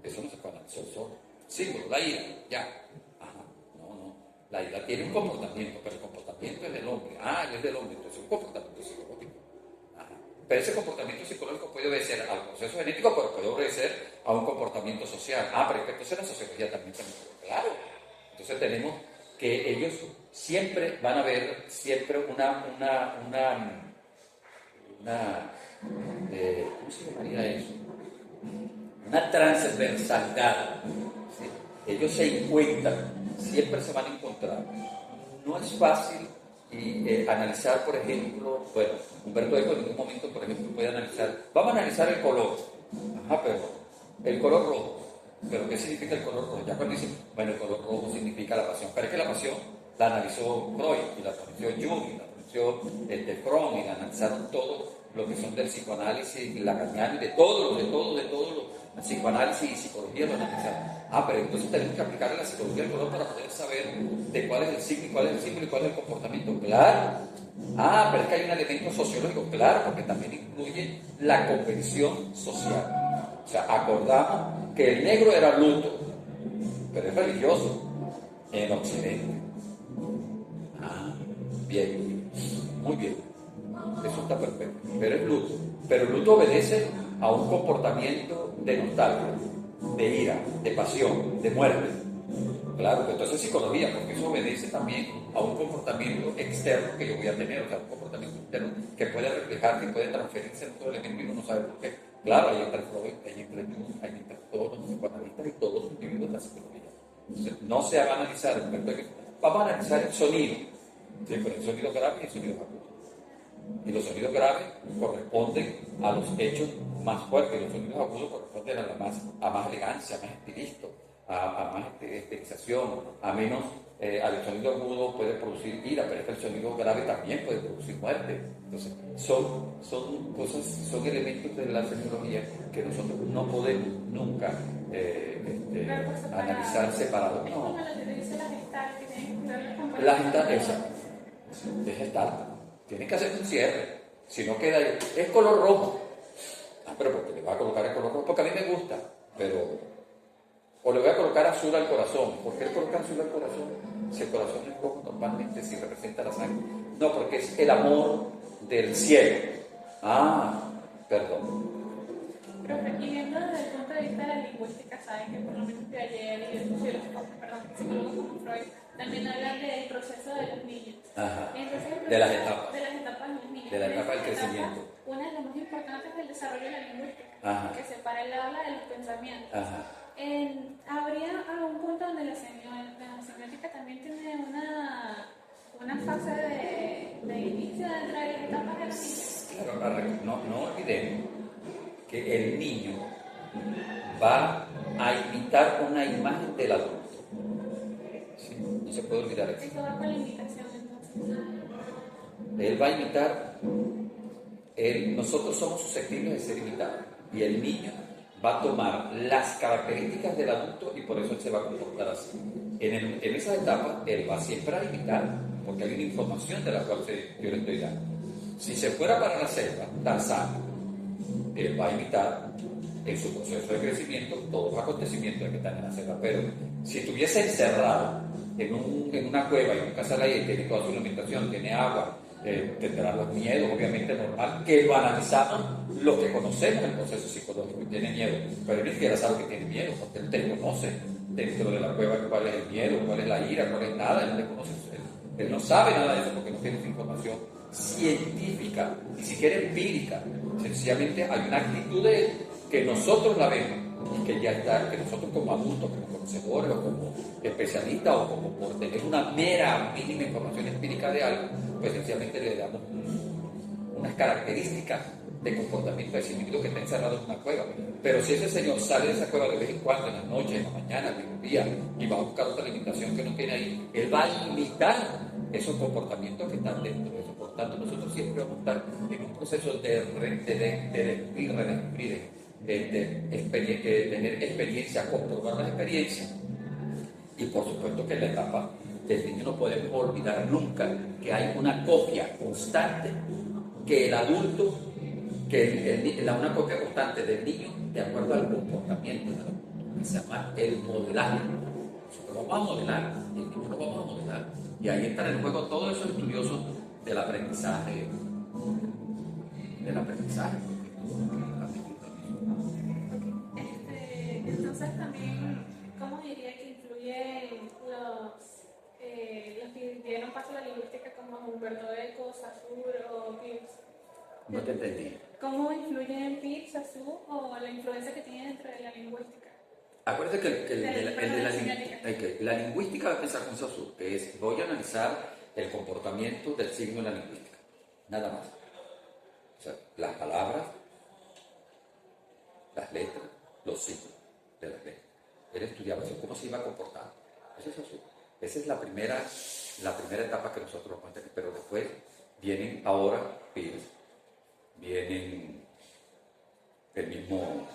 Eso no se puede analizar solo. Símbolo, la ira, ya. Ajá. No. La ira tiene un comportamiento, pero el comportamiento es del hombre. Es del hombre, entonces es un comportamiento psicológico. Ajá. Pero ese comportamiento psicológico puede obedecer al proceso genético, pero puede obedecer a un comportamiento social. Pero entonces la sociología también. Claro. Entonces tenemos que ellos siempre van a ver siempre ¿cómo se llamaría eso? Una transversalidad. ¿Sí? Ellos se encuentran, siempre se van a encontrar. No es fácil analizar, por ejemplo, bueno, Humberto Eco en ningún momento, por ejemplo, puede analizar, vamos a analizar el color. Pero el color rojo. ¿Pero qué significa el color rojo? Ya cuando dicen, bueno, el color rojo significa la pasión. Pero es que la pasión la analizó Freud, y la analizó Jung, y la analizó Fromm, y la analizaron todo lo que son del psicoanálisis lacaniano y de todo lo psicoanálisis y psicología lo analizaron. Pero entonces tenemos que aplicarle la psicología al color para poder saber de cuál es el signo y cuál es el símbolo y cuál es el comportamiento. Claro. Pero es que hay un elemento sociológico, claro, porque también incluye la convención social. O sea, acordamos que el negro era luto, pero es religioso en Occidente. Bien, muy bien. Eso está perfecto. Pero es luto. Pero el luto obedece a un comportamiento de nostalgia, de ira, de pasión, de muerte. Claro, entonces es psicología, porque eso obedece también a un comportamiento externo que yo voy a tener, o sea, un comportamiento interno que puede reflejar, que puede transferirse en todo elemento y uno no sabe por qué. Claro, ahí entra Freud, ahí entra Jung, ahí entran todos los psicoanalistas y todos los individuos de la psicología. Entonces, no se va a analizar, vamos a analizar el sonido, ¿sí? Pero el sonido grave y el sonido agudo. Y los sonidos graves corresponden a los hechos más fuertes, los sonidos agudos corresponden a más elegancia, a más estilismo, a más estilización, a menos. Al sonido agudo puede producir ira, pero es que el sonido grave también puede producir muerte. Entonces, son cosas, son elementos de la semiología que nosotros no podemos nunca analizar separados. Es como lo que te dice la Gestalt, que tienen que ver la Gestalt, es Gestalt. Tienes que hacer un cierre, si no queda ahí. Es color rojo. Pero porque le va a colocar el color rojo, porque a mí me gusta, pero. O le voy a colocar azul al corazón. ¿Por qué le colocan azul al corazón? Si el corazón es rojo normalmente, si representa la sangre. No, porque es el amor del cielo. Perdón. Profe, y viendo desde el punto de vista de la lingüística, saben que por lo menos de ayer y el psicólogos como Freud también hablan del proceso de los niños. Entonces, de las etapas. De las etapas de los niños. De la etapa del crecimiento. Una de las más importantes es el desarrollo de la lingüística, que separa el habla de los pensamientos. ¿Habría algún punto donde la semiótica también tiene una fase de inicio dentro de las etapas de los niños? Claro, no olvidemos que el niño va a imitar una imagen del adulto. ¿Sí? No se puede olvidar eso. Eso va con la imitación, entonces. Él va a imitar, nosotros somos susceptibles de ser imitados, y el niño va a tomar las características del adulto y por eso él se va a comportar así. En esa etapa, él va siempre a imitar, porque hay una información de la cual yo le estoy dando. Si se fuera para la selva, Tarzán, él va a imitar en su proceso de crecimiento todos los acontecimientos que están en la selva. Pero si estuviese encerrado en una cueva y nunca sale ahí, tiene toda su alimentación, tiene agua, tendrá los miedos, obviamente normal, que lo analizamos los que conocemos el proceso psicológico y tiene miedo, pero él ni siquiera sabe que tiene miedo, porque él desconoce dentro de la cueva cuál es el miedo, cuál es la ira, cuál es nada, él no sabe nada de eso porque no tiene esa información científica, ni siquiera empírica. Sencillamente hay una actitud de él que nosotros la vemos, que ya está, que nosotros como adultos, como conocedores o como especialistas o como por tener una mera mínima información empírica de algo, pues sencillamente le damos unas características de comportamiento de ese individuo que está encerrado en una cueva. Pero si ese señor sale de esa cueva de vez en cuando, en la noche, en la mañana, en el día, y va a buscar otra alimentación que no tiene ahí, él va a limitar esos comportamientos que están dentro de eso. Por tanto, nosotros siempre vamos a estar en un proceso de redescubrir, de tener experiencia, comprobar las experiencias. Y por supuesto que en la etapa del niño no podemos olvidar nunca que hay una copia constante que el adulto, una copia constante del niño de acuerdo al comportamiento del adulto, que se llama el modelaje. Nosotros vamos a modelar, y el niño lo vamos a modelar. Y ahí están en juego todos esos estudiosos del aprendizaje. Entonces también, ¿cómo diría que influyen los que dieron paso a la lingüística como Humberto Eco, Saussure o Peirce? No te entendí. ¿Cómo influyen Peirce, Saussure o la influencia que tienen dentro de la lingüística? Acuérdate que la lingüística va a empezar con Saussure, que es, voy a analizar el comportamiento del signo en la lingüística, nada más. O sea, las palabras, las letras, los signos de las letras. Él estudiaba eso, cómo se iba a comportar. Eso es Saussure. Esa es la primera etapa que nosotros vamos a tener, pero después vienen ahora Peirce, vienen el mismo...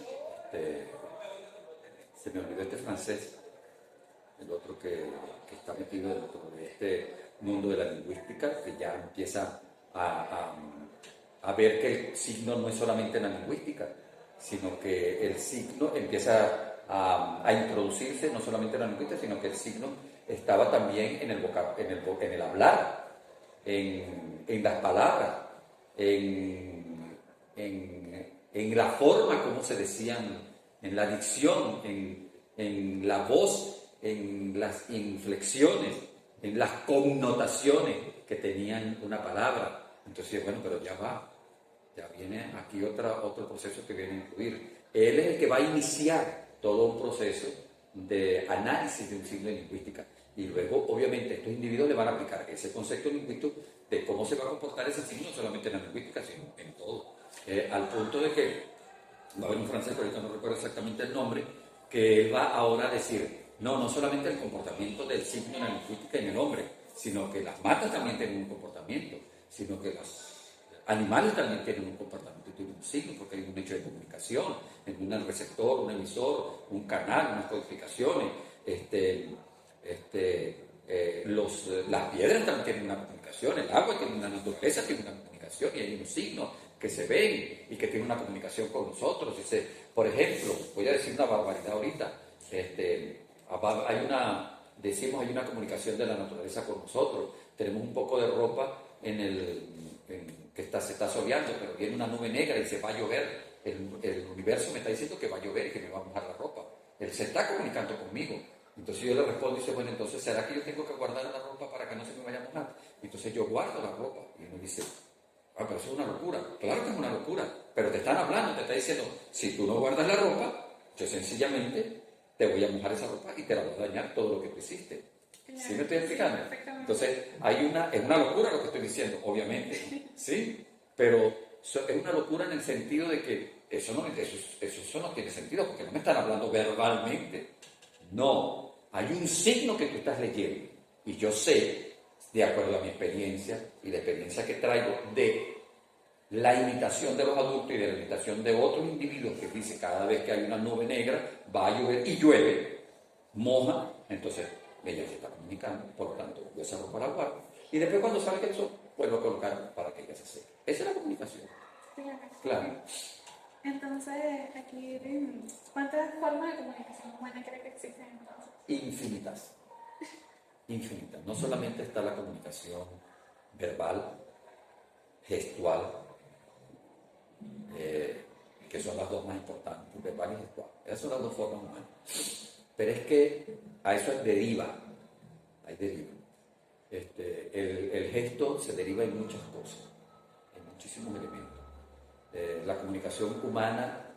se me olvidó este francés, el otro que está metido dentro de este mundo de la lingüística, que ya empieza a ver que el signo no es solamente en la lingüística, sino que el signo empieza a introducirse no solamente en la lingüística, sino que el signo estaba también en el hablar, en las palabras, en la forma como se decían, en la dicción, en la voz, en las inflexiones, en las connotaciones que tenían una palabra. Entonces, bueno, pero ya viene aquí otro proceso que viene a incluir. Él es el que va a iniciar todo un proceso de análisis de un signo de lingüística. Y luego, obviamente, estos individuos le van a aplicar ese concepto lingüístico de cómo se va a comportar ese signo, no solamente en la lingüística, sino en todo. Al punto de que va a haber un francés, ahorita no recuerdo exactamente el nombre, que él va ahora a decir, no solamente el comportamiento del signo en la lingüística en el hombre, sino que las matas también tienen un comportamiento, sino que los animales también tienen un comportamiento, tienen un signo, porque hay un hecho de comunicación, en un receptor, un emisor, un canal, unas codificaciones, las piedras también tienen una comunicación, el agua tiene una naturaleza, tiene una comunicación, y hay un signo que se ven y que tienen una comunicación con nosotros. Por ejemplo, voy a decir una barbaridad ahorita, hay una comunicación de la naturaleza con nosotros. Tenemos un poco de ropa que se está soleando, pero viene una nube negra y se va a llover. El universo me está diciendo que va a llover y que me va a mojar la ropa. Él se está comunicando conmigo. Entonces yo le respondo y dice, bueno, entonces ¿será que yo tengo que guardar la ropa para que no se me vaya a mojar? Entonces yo guardo la ropa y él me dice, pero eso es una locura. Claro que es una locura, pero te están hablando, te está diciendo, si tú no guardas la ropa, yo sencillamente te voy a mojar esa ropa y te la voy a dañar todo lo que tú hiciste. ¿Sí me estoy explicando? Entonces, es una locura lo que estoy diciendo, obviamente, ¿sí? Pero es una locura en el sentido de que eso no tiene sentido, porque no me están hablando verbalmente. No, hay un signo que tú estás leyendo, y yo sé, de acuerdo a mi experiencia y la experiencia que traigo de la imitación de los adultos y de la imitación de otros individuos que dice cada vez que hay una nube negra va a llover y llueve, moja, entonces ella se está comunicando, por lo tanto yo esa ropa la guardo y después cuando salga el sol vuelvo a colocar para que ella se seque. Esa es la comunicación. Claro. Entonces, aquí, ¿cuántas formas de comunicación humana cree que existen entonces? Infinitas. No solamente está la comunicación verbal, gestual, que son las dos más importantes, verbal y gestual. Esas son las dos formas humanas. Pero es que a eso hay deriva. El gesto se deriva en muchas cosas, en muchísimos elementos. La comunicación humana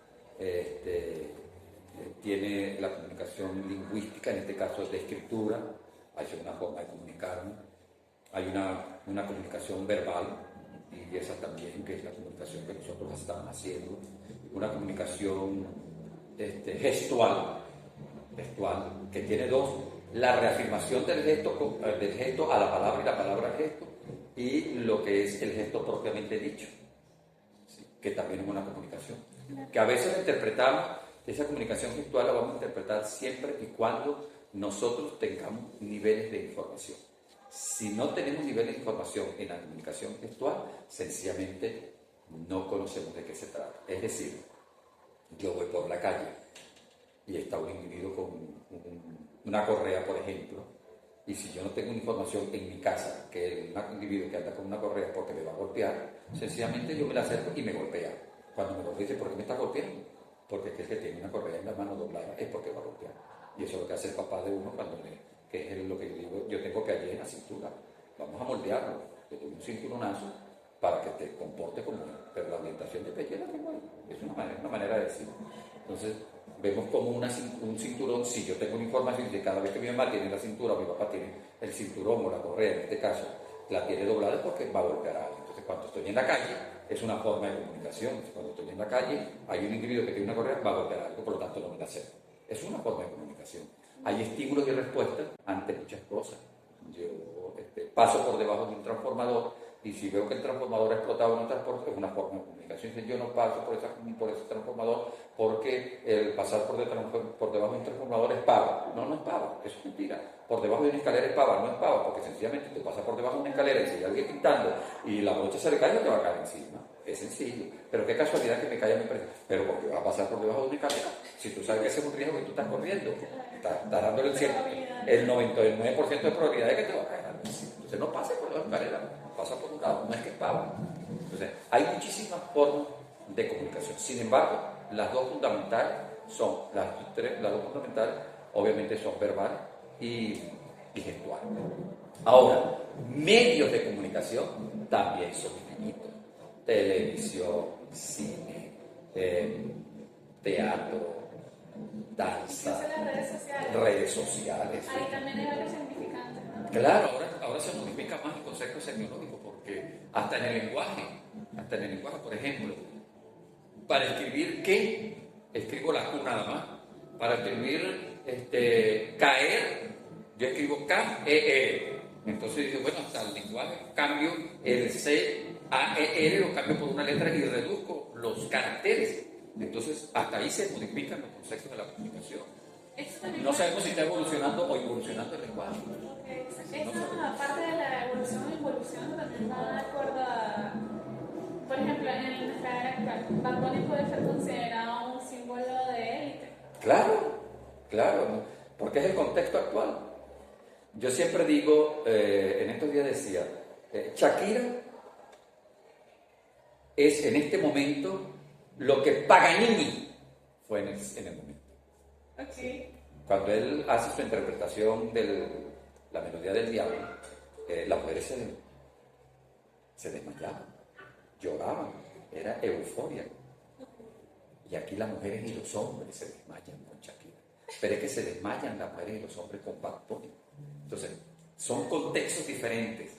tiene la comunicación lingüística, en este caso es de escritura, hay una forma de comunicarnos, hay una comunicación verbal, y esa también, que es la comunicación que nosotros estamos haciendo, una comunicación gestual, que tiene dos: la reafirmación del gesto a la palabra y la palabra al gesto, y lo que es el gesto propiamente dicho, ¿sí? Que también es una comunicación, que a veces interpretamos. Esa comunicación gestual la vamos a interpretar siempre y cuando nosotros tengamos niveles de información. Si no tenemos niveles de información en la comunicación gestual, sencillamente no conocemos de qué se trata. Es decir, yo voy por la calle y está un individuo con una correa, por ejemplo, y si yo no tengo una información en mi casa que un individuo que anda con una correa porque me va a golpear, sencillamente yo me la acerco y me golpea. Cuando me golpea, dice: ¿por qué me está golpeando? Porque es que tiene una correa en la mano doblada, es porque va a golpear. Y eso es lo que hace el papá de uno que es lo que yo digo: yo tengo allí en la cintura, vamos a moldearlo, te doy un cinturonazo para que te comporte como él, pero la orientación de pecho la tengo ahí. Es una manera de decir. Entonces, vemos como un cinturón. Si yo tengo una información de cada vez que mi mamá tiene la cintura o mi papá tiene el cinturón o la correa, en este caso, la tiene doblada, es porque va a golpear a alguien. Entonces, cuando estoy en la calle, es una forma de comunicación. Cuando estoy en la calle, hay un individuo que tiene una correa, va a golpear a algo, por lo tanto no me la acerco. Es una forma de comunicación. Hay estímulos y respuestas ante muchas cosas. Yo paso por debajo de un transformador, y si veo que el transformador ha explotado en un transporte, es una forma de comunicación. Yo no paso por ese transformador porque el pasar por debajo de un transformador es pava. No es pava, eso es mentira. Por debajo de una escalera es pava, no es pava, porque sencillamente tú pasas por debajo de una escalera y si hay alguien pintando y la brocha se le cae, no te va a caer encima. Es sencillo. Pero qué casualidad que me caiga mi presa. Pero porque va a pasar por debajo de una escalera. Si tú sabes que ese es un riesgo que tú estás corriendo, estás dándole el 99% de probabilidad de que te va a caer algo encima. Entonces no pases por debajo de una escalera, pasa por un lado, no es que es pava. Entonces, hay muchísimas formas de comunicación. Sin embargo, las dos fundamentales obviamente son verbales y gestuales. Ahora, medios de comunicación también son infinitos: televisión, cine, teatro, danza, redes sociales. Ahí también hay varios significantes, ¿no? Claro, ahora se modifica más el concepto semiológico, porque hasta en el lenguaje, por ejemplo, para escribir ¿qué? Escribo la Q nada más. Para escribir caer, yo escribo K-E-R. Entonces dice: bueno, hasta el lenguaje cambio el C-A-E-R, lo cambio por una letra y reduzco los caracteres. Entonces, hasta ahí se modifican los conceptos de la comunicación. No sabemos si está evolucionando o involucionando el lenguaje. Esta parte de la evolución o involución también va de acuerdo a, por ejemplo, en nuestra era actual, Bad Bunny puede ser considerado un símbolo de élite. Claro, porque es el contexto actual. Yo siempre digo, en estos días decía, Shakira es en este momento lo que Paganini fue en el momento. Okay. Cuando él hace su interpretación de la melodía del diablo, las mujeres se desmayaban, lloraban, era euforia. Y aquí las mujeres y los hombres se desmayan con Shakira. Pero es que se desmayan las mujeres y los hombres con Bad Bunny. Entonces, son contextos diferentes.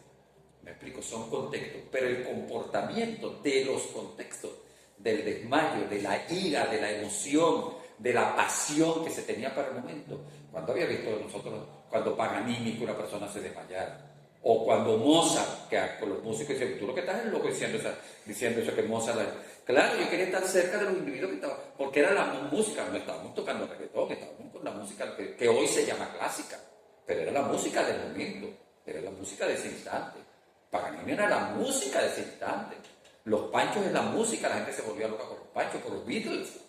Me explico, son contextos, pero el comportamiento de los contextos, del desmayo, de la ira, de la emoción, de la pasión que se tenía para el momento. Cuando había visto nosotros, cuando Paganini, que una persona se desmayara, o cuando Mozart, que con los músicos dicen: tú lo que estás es loco diciendo eso que Mozart. Claro, yo quería estar cerca de los individuos que estaban, porque era la música, no estábamos tocando reggaetón, estábamos con la música que hoy se llama clásica, pero era la música del momento, era la música de ese instante. Paganini era la música de ese instante. Los Panchos es la música, la gente se volvía loca por los Panchos, por los Beatles.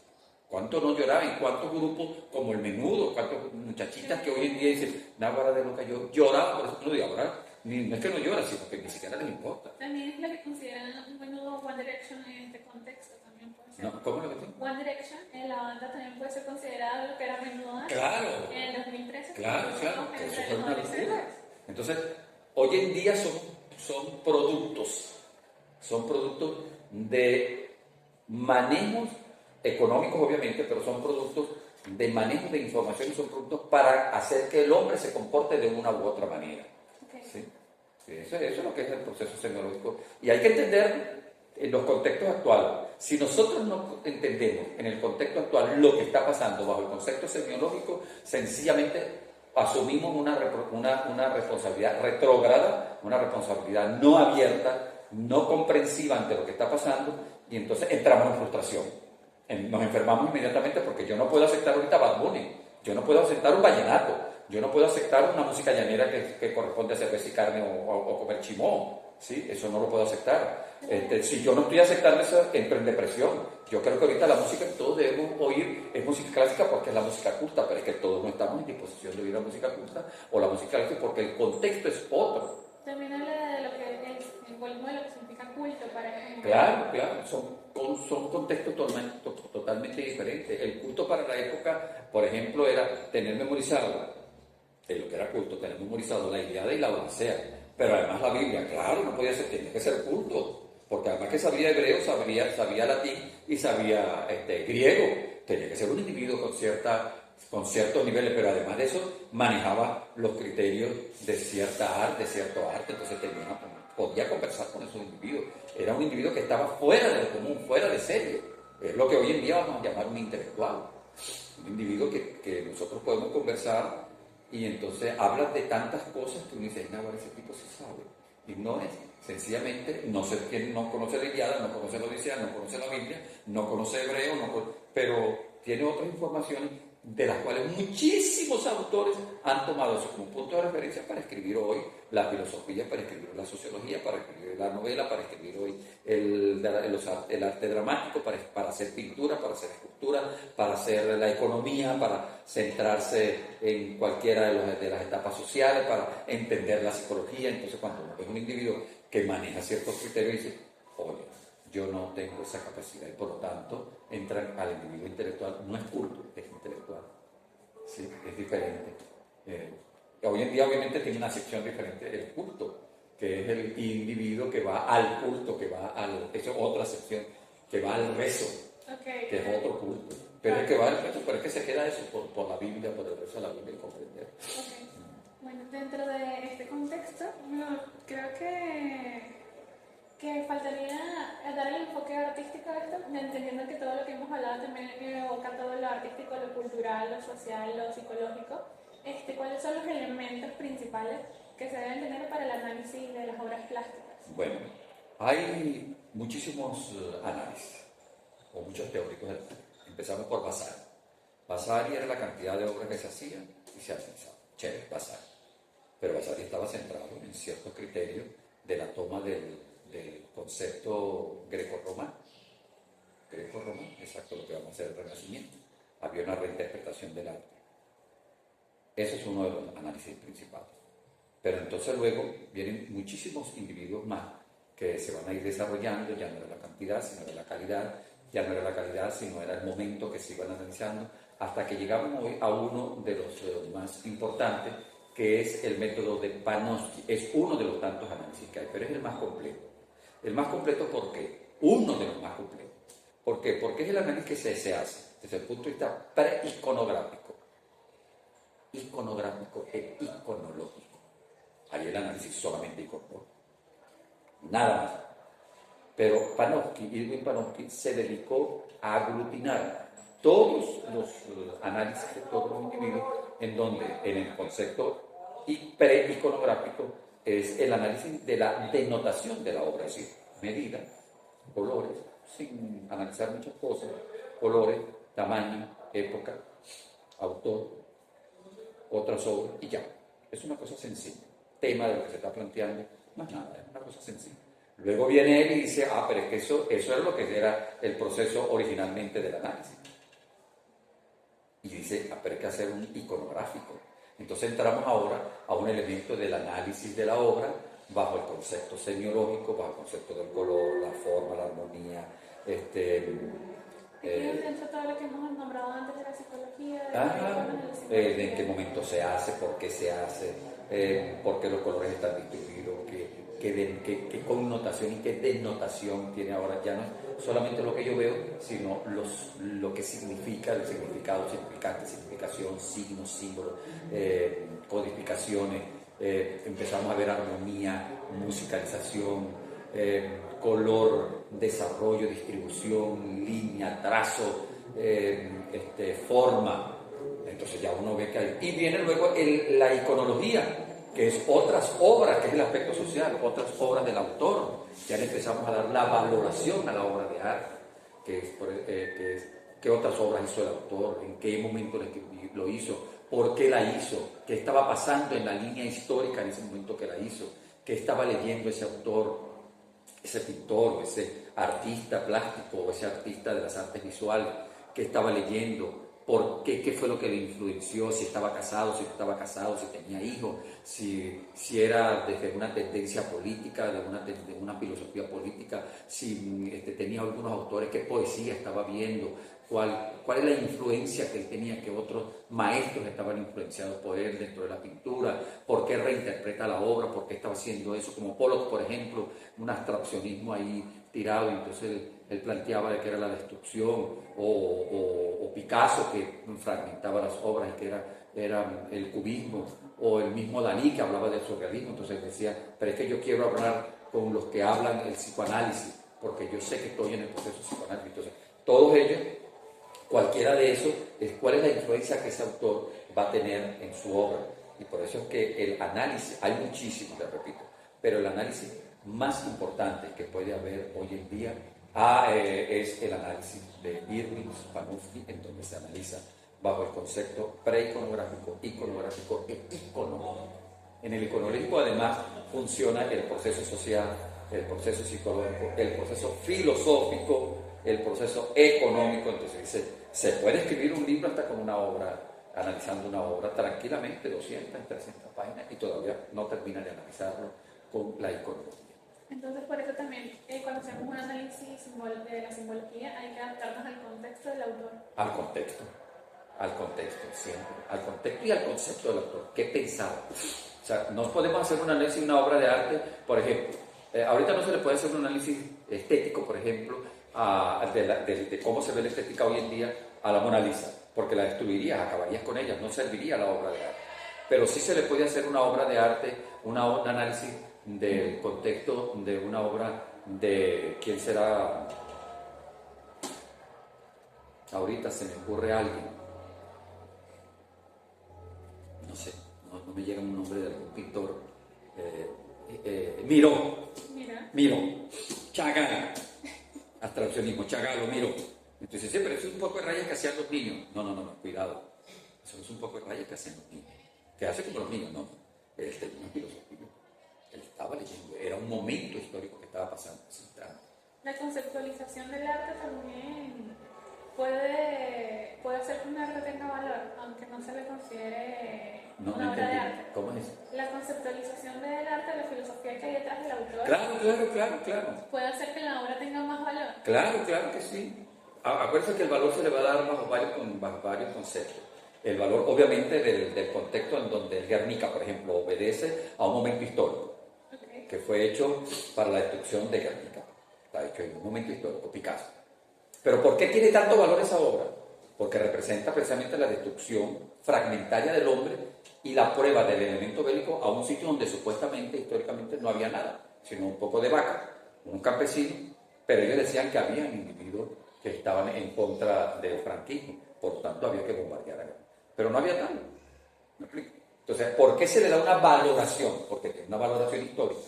¿Cuántos no lloraban? ¿Cuántos grupos como el Menudo? ¿Cuántas muchachitas que hoy en día dicen: náguara de loca, yo lloraba por eso? No, y ahora no es que no llora, sino que ni siquiera les importa. También es lo que consideran un Menudo One Direction en este contexto, también puede ser. No, ¿cómo lo que tengo? One Direction en la banda también puede ser considerado lo que era Menudo. Claro. En el 2013. Claro. Eso fue una locura. Entonces, hoy en día son productos de manejos económicos, obviamente, pero son productos de manejo de información y son productos para hacer que el hombre se comporte de una u otra manera. Okay. ¿Sí? Sí, eso es lo que es el proceso semiológico. Y hay que entender en los contextos actuales. Si nosotros no entendemos en el contexto actual lo que está pasando bajo el concepto semiológico, sencillamente asumimos una responsabilidad retrógrada, una responsabilidad no abierta, no comprensiva ante lo que está pasando, y entonces entramos en frustración. Nos enfermamos inmediatamente porque yo no puedo aceptar ahorita Bad Bunny, yo no puedo aceptar un vallenato, yo no puedo aceptar una música llanera que corresponde a cerveza y carne o comer chimón, ¿sí? Eso no lo puedo aceptar. Si yo no estoy aceptando eso, entro en depresión. Yo creo que ahorita la música que todos debemos oír es música clásica porque es la música culta, pero es que todos no estamos en disposición de oír la música culta o la música clásica porque el contexto es otro. También habla de lo que es el volumen de lo que significa culto para ejemplo. Claro, son contextos totalmente diferentes. El culto para la época, por ejemplo, era tener memorizado, de lo que era culto, tener memorizado la Ilíada y la Odisea, pero además la Biblia, claro, no podía ser, tenía que ser culto, porque además que sabía hebreo, sabía latín y sabía griego, tenía que ser un individuo con ciertos niveles, pero además de eso manejaba los criterios de cierto arte, entonces podía conversar con esos individuos. Era un individuo que estaba fuera de lo común, fuera de serie. Es lo que hoy en día vamos a llamar un intelectual. Un individuo que nosotros podemos conversar y entonces habla de tantas cosas que uno dice, no, ese tipo sí sabe. Y no es, sencillamente, no sé quién no conoce la Ilíada, no conoce la Odisea, no conoce la Biblia, no conoce hebreo, pero tiene otras informaciones de las cuales muchísimos autores han tomado eso como punto de referencia para escribir hoy la filosofía, para escribir la sociología, para escribir la novela, para escribir hoy el arte dramático, para hacer pintura, para hacer escultura, para hacer la economía, para centrarse en cualquiera de las etapas sociales, para entender la psicología. Entonces, cuando uno es un individuo que maneja ciertos criterios, dice, oye, yo no tengo esa capacidad y por lo tanto entra al individuo intelectual, no es culto, es intelectual, ¿sí? Es diferente. Hoy en día obviamente tiene una sección diferente el culto, que es el individuo que va al culto, eso es otra sección, que va al rezo, okay, que es otro culto, pero es que va al rezo, pero es que se queda eso por la Biblia, por el rezo de la Biblia y comprender. Okay. Bueno, dentro de este contexto, creo que faltaría dar el enfoque artístico a esto, entendiendo que todo lo que hemos hablado también evoca todo lo artístico, lo cultural, lo social, lo psicológico. ¿Cuáles son los elementos principales que se deben tener para el análisis de las obras plásticas? Bueno, hay muchísimos análisis, o muchos teóricos. Empezamos por Vasari. Vasari era la cantidad de obras que se hacían y se analizaban. Chévere, Vasari. Pero Vasari estaba centrado en ciertos criterios de la toma del concepto greco-romano. Greco-romano, exacto, lo que vamos a hacer el Renacimiento. Había una reinterpretación del arte. Ese es uno de los análisis principales. Pero entonces luego vienen muchísimos individuos más que se van a ir desarrollando, ya no era la cantidad, sino era la calidad, ya no era la calidad, sino era el momento que se iban analizando, hasta que llegamos hoy a uno de los más importantes, que es el método de Panofsky. Es uno de los tantos análisis que hay, pero es el más completo. El más completo, ¿por qué? Uno de los más completos. ¿Por qué? Porque es el análisis que se hace desde el punto de vista pre-iconográfico. Iconográfico e iconológico. Ahí el análisis solamente iconológico. Nada más. Pero Irving Panofsky se dedicó a aglutinar todos los análisis de todos los individuos, en donde en el concepto pre-iconográfico es el análisis de la denotación de la obra, es decir, medida, colores, sin analizar muchas cosas, colores, tamaño, época, autor, otras obras, y ya. Es una cosa sencilla. Tema de lo que se está planteando, más nada, es una cosa sencilla. Luego viene él y dice, pero es que eso era lo que era el proceso originalmente del análisis. Y dice, pero hay que hacer un iconográfico. Entonces entramos ahora a un elemento del análisis de la obra bajo el concepto semiológico, bajo el concepto del color, la forma, la armonía, dentro de todo lo que hemos nombrado antes de la psicología, en qué momento se hace, por qué los colores están distribuidos, qué qué connotación y qué dennotación tiene ahora. Ya no es solamente lo que yo veo, sino lo que significa, el significado, significante, significación, signos, símbolos, codificaciones. Empezamos a ver armonía, musicalización, color, desarrollo, distribución, línea, trazo, forma. Entonces ya uno ve que hay. Y viene luego la iconología, que es otras obras, que es el aspecto social, otras obras del autor. Ya le empezamos a dar la valoración a la obra de arte, qué otras obras hizo el autor, en qué momento lo hizo, por qué la hizo, qué estaba pasando en la línea histórica en ese momento que la hizo, qué estaba leyendo ese autor, ese pintor, ese artista plástico, o ese artista de las artes visuales, qué estaba leyendo, por qué fue lo que le influenció, si estaba casado, si no estaba casado, si tenía hijos, si era desde una tendencia política, de una filosofía política, si tenía algunos autores, qué poesía estaba viendo, cuál es la influencia que él tenía, que otros maestros estaban influenciados por él dentro de la pintura, por qué reinterpreta la obra, por qué estaba haciendo eso, como Pollock, por ejemplo, un abstraccionismo ahí tirado, y entonces él planteaba de que era la destrucción, o Picasso, que fragmentaba las obras y que era el cubismo, o el mismo Dalí, que hablaba del surrealismo. Entonces decía, pero es que yo quiero hablar con los que hablan el psicoanálisis, porque yo sé que estoy en el proceso psicoanálisis. Entonces, todos ellos, cualquiera de esos, es cuál es la influencia que ese autor va a tener en su obra. Y por eso es que el análisis, hay muchísimos, le repito, pero el análisis más importante que puede haber hoy en día es el análisis de Irving Panofsky, en donde se analiza bajo el concepto preiconográfico, iconográfico e iconológico. En el iconológico además funciona el proceso social, el proceso psicológico, el proceso filosófico, el proceso económico. Entonces dice, se puede escribir un libro hasta con una obra, analizando una obra tranquilamente, 200, 300 páginas, y todavía no termina de analizarlo con la iconología. Entonces, por eso también, cuando hacemos un análisis de la simbología, hay que adaptarnos al contexto del autor. Al contexto, siempre. Al contexto y al concepto del autor. ¿Qué pensaba? O sea, no podemos hacer un análisis de una obra de arte, por ejemplo. Ahorita no se le puede hacer un análisis estético, por ejemplo, de cómo se ve la estética hoy en día a la Mona Lisa, porque la destruirías, acabarías con ella, no serviría la obra de arte. Pero sí se le puede hacer una obra de arte, un análisis del contexto de una obra de quién será. Ahorita se me ocurre alguien, no sé, no me llega un nombre de algún pintor. Miro, Chagall, abstraccionismo, Chagall, Miro. Entonces siempre es un poco de rayas que hacían los niños. No, cuidado, eso es un poco de rayas que hacían los niños, que hace como los niños, ¿no? Él tenía una filosofía, él estaba leyendo, era un momento histórico que estaba pasando. La conceptualización del arte también puede hacer que un arte tenga valor, aunque no se le considere una obra de arte. ¿Cómo es? La conceptualización del arte, la filosofía que hay detrás del autor, Claro. puede hacer que la obra tenga más valor. Claro que sí. Acuérdense que el valor se le va a dar bajo varios conceptos. El valor, obviamente, del contexto en donde el Guernica, por ejemplo, obedece a un momento histórico, que fue hecho para la destrucción de Guernica. Está hecho en un momento histórico, Picasso. Pero ¿por qué tiene tanto valor esa obra? Porque representa precisamente la destrucción fragmentaria del hombre y la prueba del elemento bélico a un sitio donde supuestamente, históricamente, no había nada, sino un poco de vaca, un campesino, pero ellos decían que había individuos que estaban en contra del franquismo, por lo tanto había que bombardear allá. Pero no había nada. ¿Me explico? Entonces, ¿por qué se le da una valoración? Porque tiene una valoración histórica,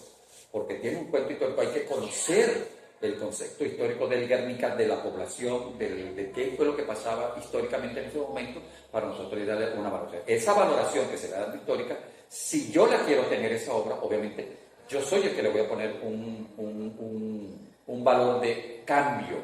porque tiene un cuento histórico, hay que conocer el concepto histórico del Guernica, de la población, de qué fue lo que pasaba históricamente en ese momento, para nosotros darle una valoración. Esa valoración que se le da histórica, si yo la quiero tener esa obra, obviamente yo soy el que le voy a poner un valor de cambio,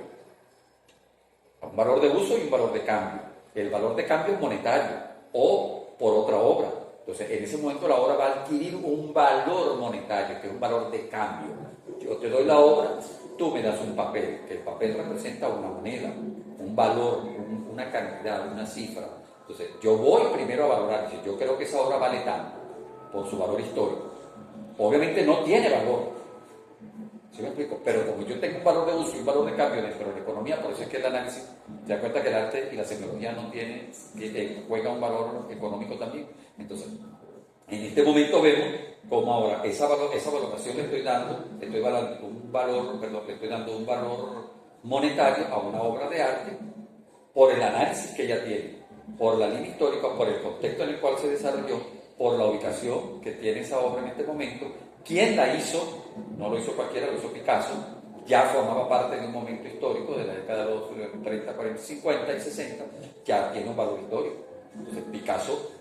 un valor de uso y un valor de cambio. El valor de cambio es monetario o por otra obra. Entonces, en ese momento la obra va a adquirir un valor monetario, que es un valor de cambio. Yo te doy la obra, tú me das un papel, que el papel representa una moneda, un valor, una cantidad, una cifra. Entonces, yo voy primero a valorar, si yo creo que esa obra vale tanto, por su valor histórico. Obviamente no tiene valor, ¿Sí me explico? Pero como yo tengo un valor de uso y un valor de cambio dentro de la economía, por eso es que el análisis se da cuenta que el arte y la semiología no tienen, juega un valor económico también. Entonces, en este momento vemos cómo ahora esa valoración le estoy dando, le estoy dando un valor monetario a una obra de arte por el análisis que ella tiene, por la línea histórica, por el contexto en el cual se desarrolló, por la ubicación que tiene esa obra en este momento. ¿Quién la hizo? No lo hizo cualquiera, lo hizo Picasso. Ya formaba parte de un momento histórico de la década de los 30, 40, 50 y 60. Ya tiene un valor histórico. Entonces Picasso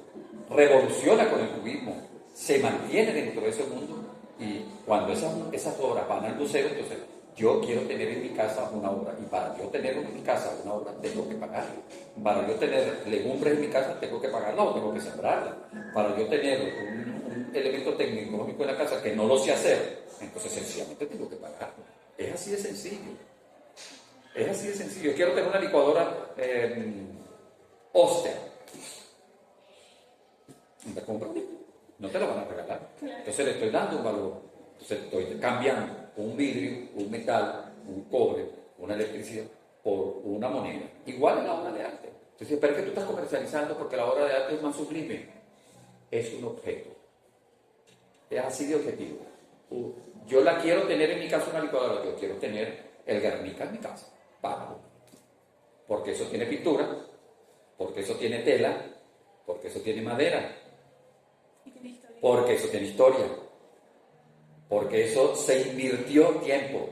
revoluciona con el cubismo, se mantiene dentro de ese mundo, y cuando esas obras van al museo, entonces yo quiero tener en mi casa una obra, y para yo tener en mi casa una obra tengo que pagarla. Para yo tener legumbres en mi casa tengo que pagarla o tengo que sembrarla. Para yo tener un elemento tecnológico en la casa que no lo sé hacer, entonces sencillamente tengo que pagarlo. Es así de sencillo. Es así de sencillo. Yo quiero tener una licuadora Oster. ¿Me compras? No te la van a regalar. Entonces le estoy dando un valor. Entonces estoy cambiando un vidrio, un metal, un cobre, una electricidad por una moneda. Igual en la obra de arte. Entonces, pero es que tú estás comercializando porque la obra de arte es más sublime. Es un objeto. Es así de objetivo. Yo la quiero tener en mi casa una licuadora. Yo quiero tener el Guernica en mi casa. Pago. Porque eso tiene pintura, porque eso tiene tela, porque eso tiene madera, porque eso tiene historia, porque eso se invirtió tiempo.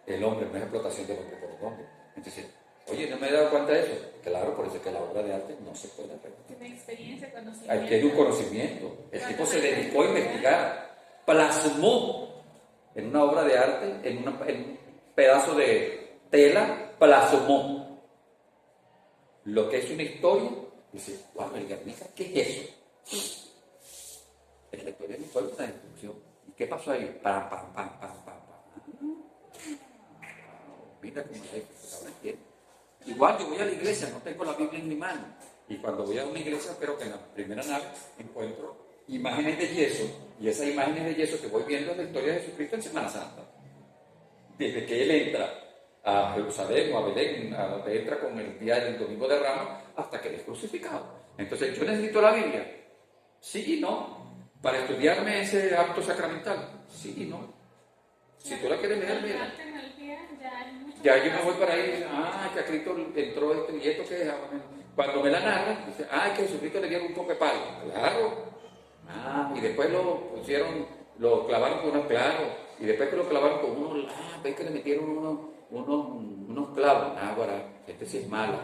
El hombre, no es explotación del hombre por el hombre. Entonces, oye, no me he dado cuenta de eso. Claro, por eso es que la obra de arte no se puede hacer. Tiene experiencia, conocimiento. Hay que ir un conocimiento. El tipo se dedicó a investigar, plasmó en una obra de arte, en un pedazo de tela, plasmó lo que es una historia. Dice, wow, el Guernica, ¿qué es eso? Es la historia de mi pueblo, la destrucción. ¿Y qué pasó ahí? Pam, pam, pam, pam, pam, pam. Mira cómo es. Igual yo voy a la iglesia, no tengo la Biblia en mi mano. Y cuando voy a una iglesia, espero que en la primera nave encuentro imágenes de yeso. Y esas imágenes de yeso que voy viendo es la historia de Jesucristo en Semana Santa. Desde que Él entra a Jerusalén o a Belén, a donde entra con el día del Domingo de Ramos, hasta que Él es crucificado. Entonces, ¿yo necesito la Biblia? Sí y no. ¿Para estudiarme ese acto sacramental? Sí y no. Si tú la quieres leer, mira. Ya yo me voy para ahí, que a Cristo entró esto y esto que es. Cuando me la narran, dice, que a Jesucristo le dieron un poco de palo. Claro. Y después lo clavaron con unos clavos. Y después que lo clavaron con unos, ves que le metieron unos clavos. Guará, este sí es malo.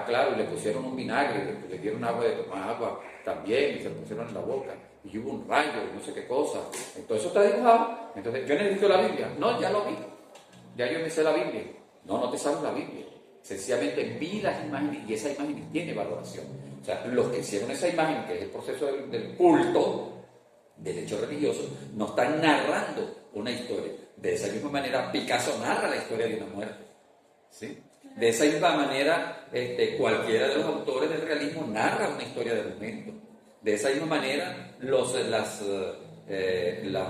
Claro, y le pusieron un vinagre, le dieron agua de tomar agua también, y se lo pusieron en la boca. Y hubo un rayo, no sé qué cosa. Entonces eso está dibujado. Entonces, ¿yo necesito la Biblia? No, ya lo vi. Ya yo me sé la Biblia. No te sabes la Biblia. Sencillamente vi las imágenes y esa imagen tiene valoración. O sea, los que hicieron esa imagen, que es el proceso del culto, del hecho religioso, nos están narrando una historia. De esa misma manera, Picasso narra la historia de una muerte. ¿Sí? De esa misma manera, cualquiera de los autores del realismo narra una historia del momento. De esa misma manera, los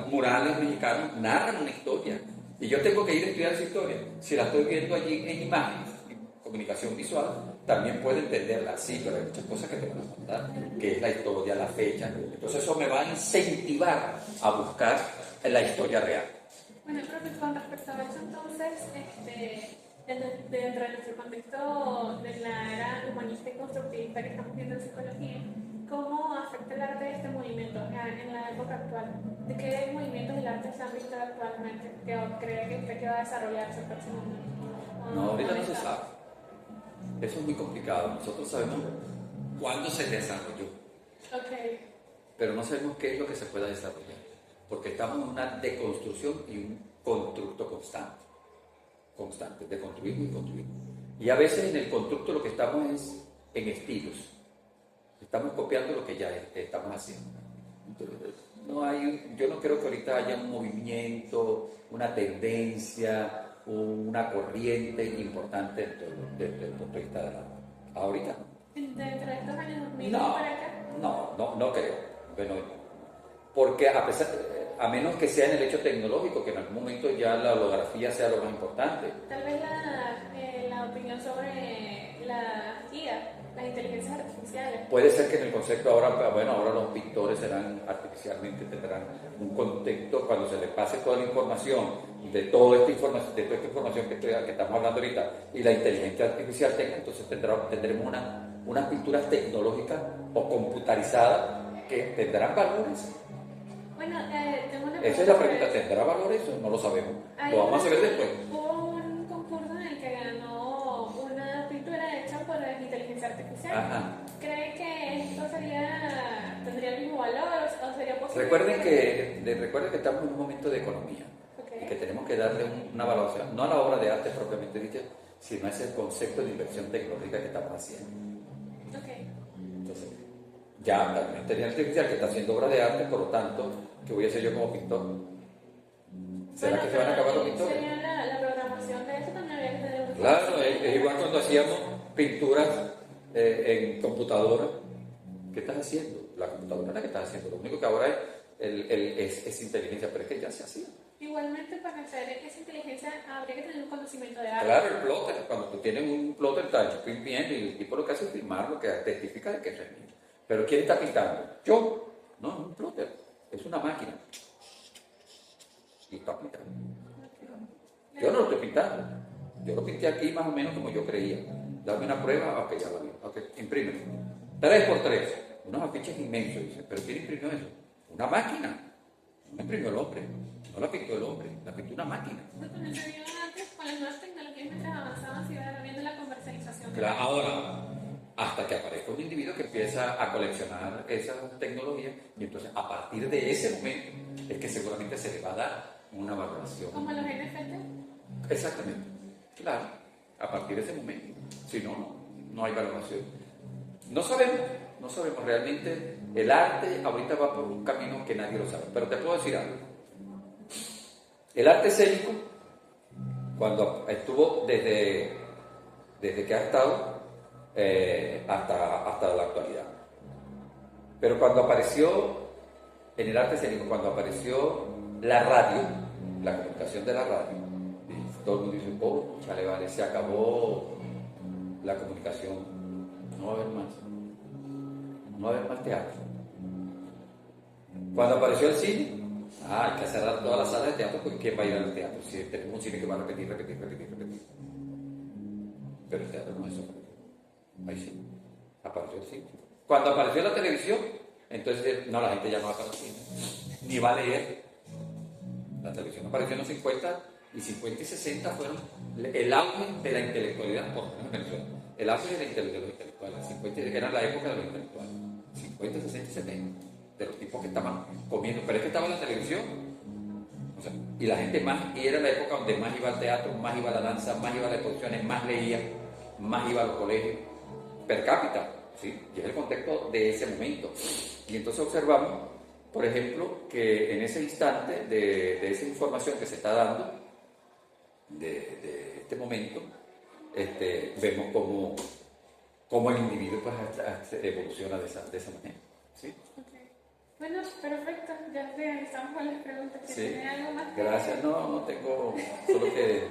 murales mexicanos narran una historia. Y yo tengo que ir a estudiar esa historia. Si la estoy viendo allí en imágenes, en comunicación visual, también puedo entenderla. Sí, pero hay muchas cosas que te van a contar, que es la historia, la fecha. Entonces eso me va a incentivar a buscar la historia real. Bueno, profe, con respecto a eso, entonces, dentro de nuestro contexto de la era humanista y constructivista que estamos viendo en psicología, ¿cómo afecta el arte de este movimiento en la época actual? ¿De qué movimientos del arte se han visto actualmente que cree que usted que va a desarrollarse próximamente? No, ahorita no se sabe. Eso es muy complicado. Nosotros sabemos cuándo se desarrolló. Pero no sabemos qué es lo que se pueda desarrollar. Porque estamos en una deconstrucción y un constructo constante, de construir y construir. Y a veces en el constructo lo que estamos es en estilos. Estamos copiando lo que ya estamos haciendo. Entonces, yo no creo que ahorita haya un movimiento, una tendencia, una corriente importante desde el punto de vista del arte. Ahorita no. ¿Dentro de estos años 2000 para acá? No creo. Bueno, porque a pesar a menos que sea en el hecho tecnológico, que en algún momento ya la holografía sea lo más importante. Tal vez la opinión sobre la IA, las inteligencias artificiales. Puede ser que en el concepto ahora los pintores serán artificialmente, tendrán un contexto cuando se les pase toda la información de toda esta información que estamos hablando ahorita y la inteligencia artificial tenga, entonces tendremos unas pinturas tecnológicas o computarizadas que tendrán valores. Bueno, tengo una pregunta. Esa es la pregunta, ¿tendrá valor eso? No lo sabemos. Lo vamos a saber después. Hubo un concurso en el que ganó una pintura hecha por la inteligencia artificial. Ajá. ¿Cree que esto tendría el mismo valor o sería posible? Recuerden que estamos en un momento de economía. Y que tenemos que darle una valoración, no a la obra de arte propiamente dicha, sino a ese concepto de inversión tecnológica que estamos haciendo. Entonces, ya la inteligencia artificial que está haciendo obra de arte, por lo tanto, ¿qué voy a hacer yo como pintor? ¿Será que se van a acabar los pintores? Sería la programación de eso también había que tener. Claro, es igual cuando hacíamos pinturas en computadora. ¿Qué estás haciendo? La computadora es la que estás haciendo. Lo único que ahora es inteligencia, pero es que ya se hacía. Igualmente, para hacer esa inteligencia habría que tener un conocimiento de arte. Claro, el plotter, cuando tú tienes un plotter, está imprimiendo y el tipo lo que hace es filmar lo que testifica de que es real. Pero ¿quién está pintando? Yo. No, es un plotter, es una máquina. Y está pintando. Yo no lo estoy pintando. Yo lo pinté aquí más o menos como yo creía. Dame una prueba, ok, ya lo vi. Ok, imprime. 3x3, unos afiches inmensos. Dice, ¿pero quién imprimió eso? Una máquina. No imprimió el hombre. No la pintó el hombre, la pintó una máquina. Cuando se vio antes, con las nuevas tecnologías mientras avanzaban, se iba viendo la comercialización. Claro, ahora, hasta que aparezca un individuo que empieza a coleccionar esa tecnología y entonces a partir de ese momento es que seguramente se le va a dar una valoración. ¿Como los NFT? Exactamente, claro, a partir de ese momento. Si no, no hay valoración. No sabemos realmente. El arte ahorita va por un camino que nadie lo sabe, pero te puedo decir algo. El arte escénico, cuando estuvo desde que ha estado hasta la actualidad. Pero cuando apareció en el arte escénico, cuando apareció la radio, la comunicación de la radio, y todo el mundo dice, oh, chale, vale, se acabó la comunicación, no va a haber más teatro. Cuando apareció el cine, hay que cerrar todas las salas de teatro, porque ¿quién va a ir al teatro? Si tenemos un cine que va a repetir. Pero el teatro no es eso. Ahí sí, apareció el cine. Cuando apareció la televisión, entonces no, la gente ya no va para el cine, ni va a leer. La televisión apareció en los 50 y 60 fueron el auge de la intelectualidad, por lo menos en Venezuela. El auge de la intelectualidad. 50 era la época de los intelectuales. 50, 60 y 70. De los tipos que estaban comiendo, pero es que estaba en la televisión, o sea, y la gente más, y era la época donde más iba al teatro, más iba a la danza, más iba a las exposiciones, más leía, más iba a los colegios, per cápita, ¿sí? Y es el contexto de ese momento. Y entonces observamos, por ejemplo, que en ese instante de esa información que se está dando, de este momento, vemos cómo el individuo pues, evoluciona de esa manera, ¿sí? Bueno, perfecto, ya estamos con las preguntas. Sí. ¿Tiene algo más? Gracias, no tengo, solo que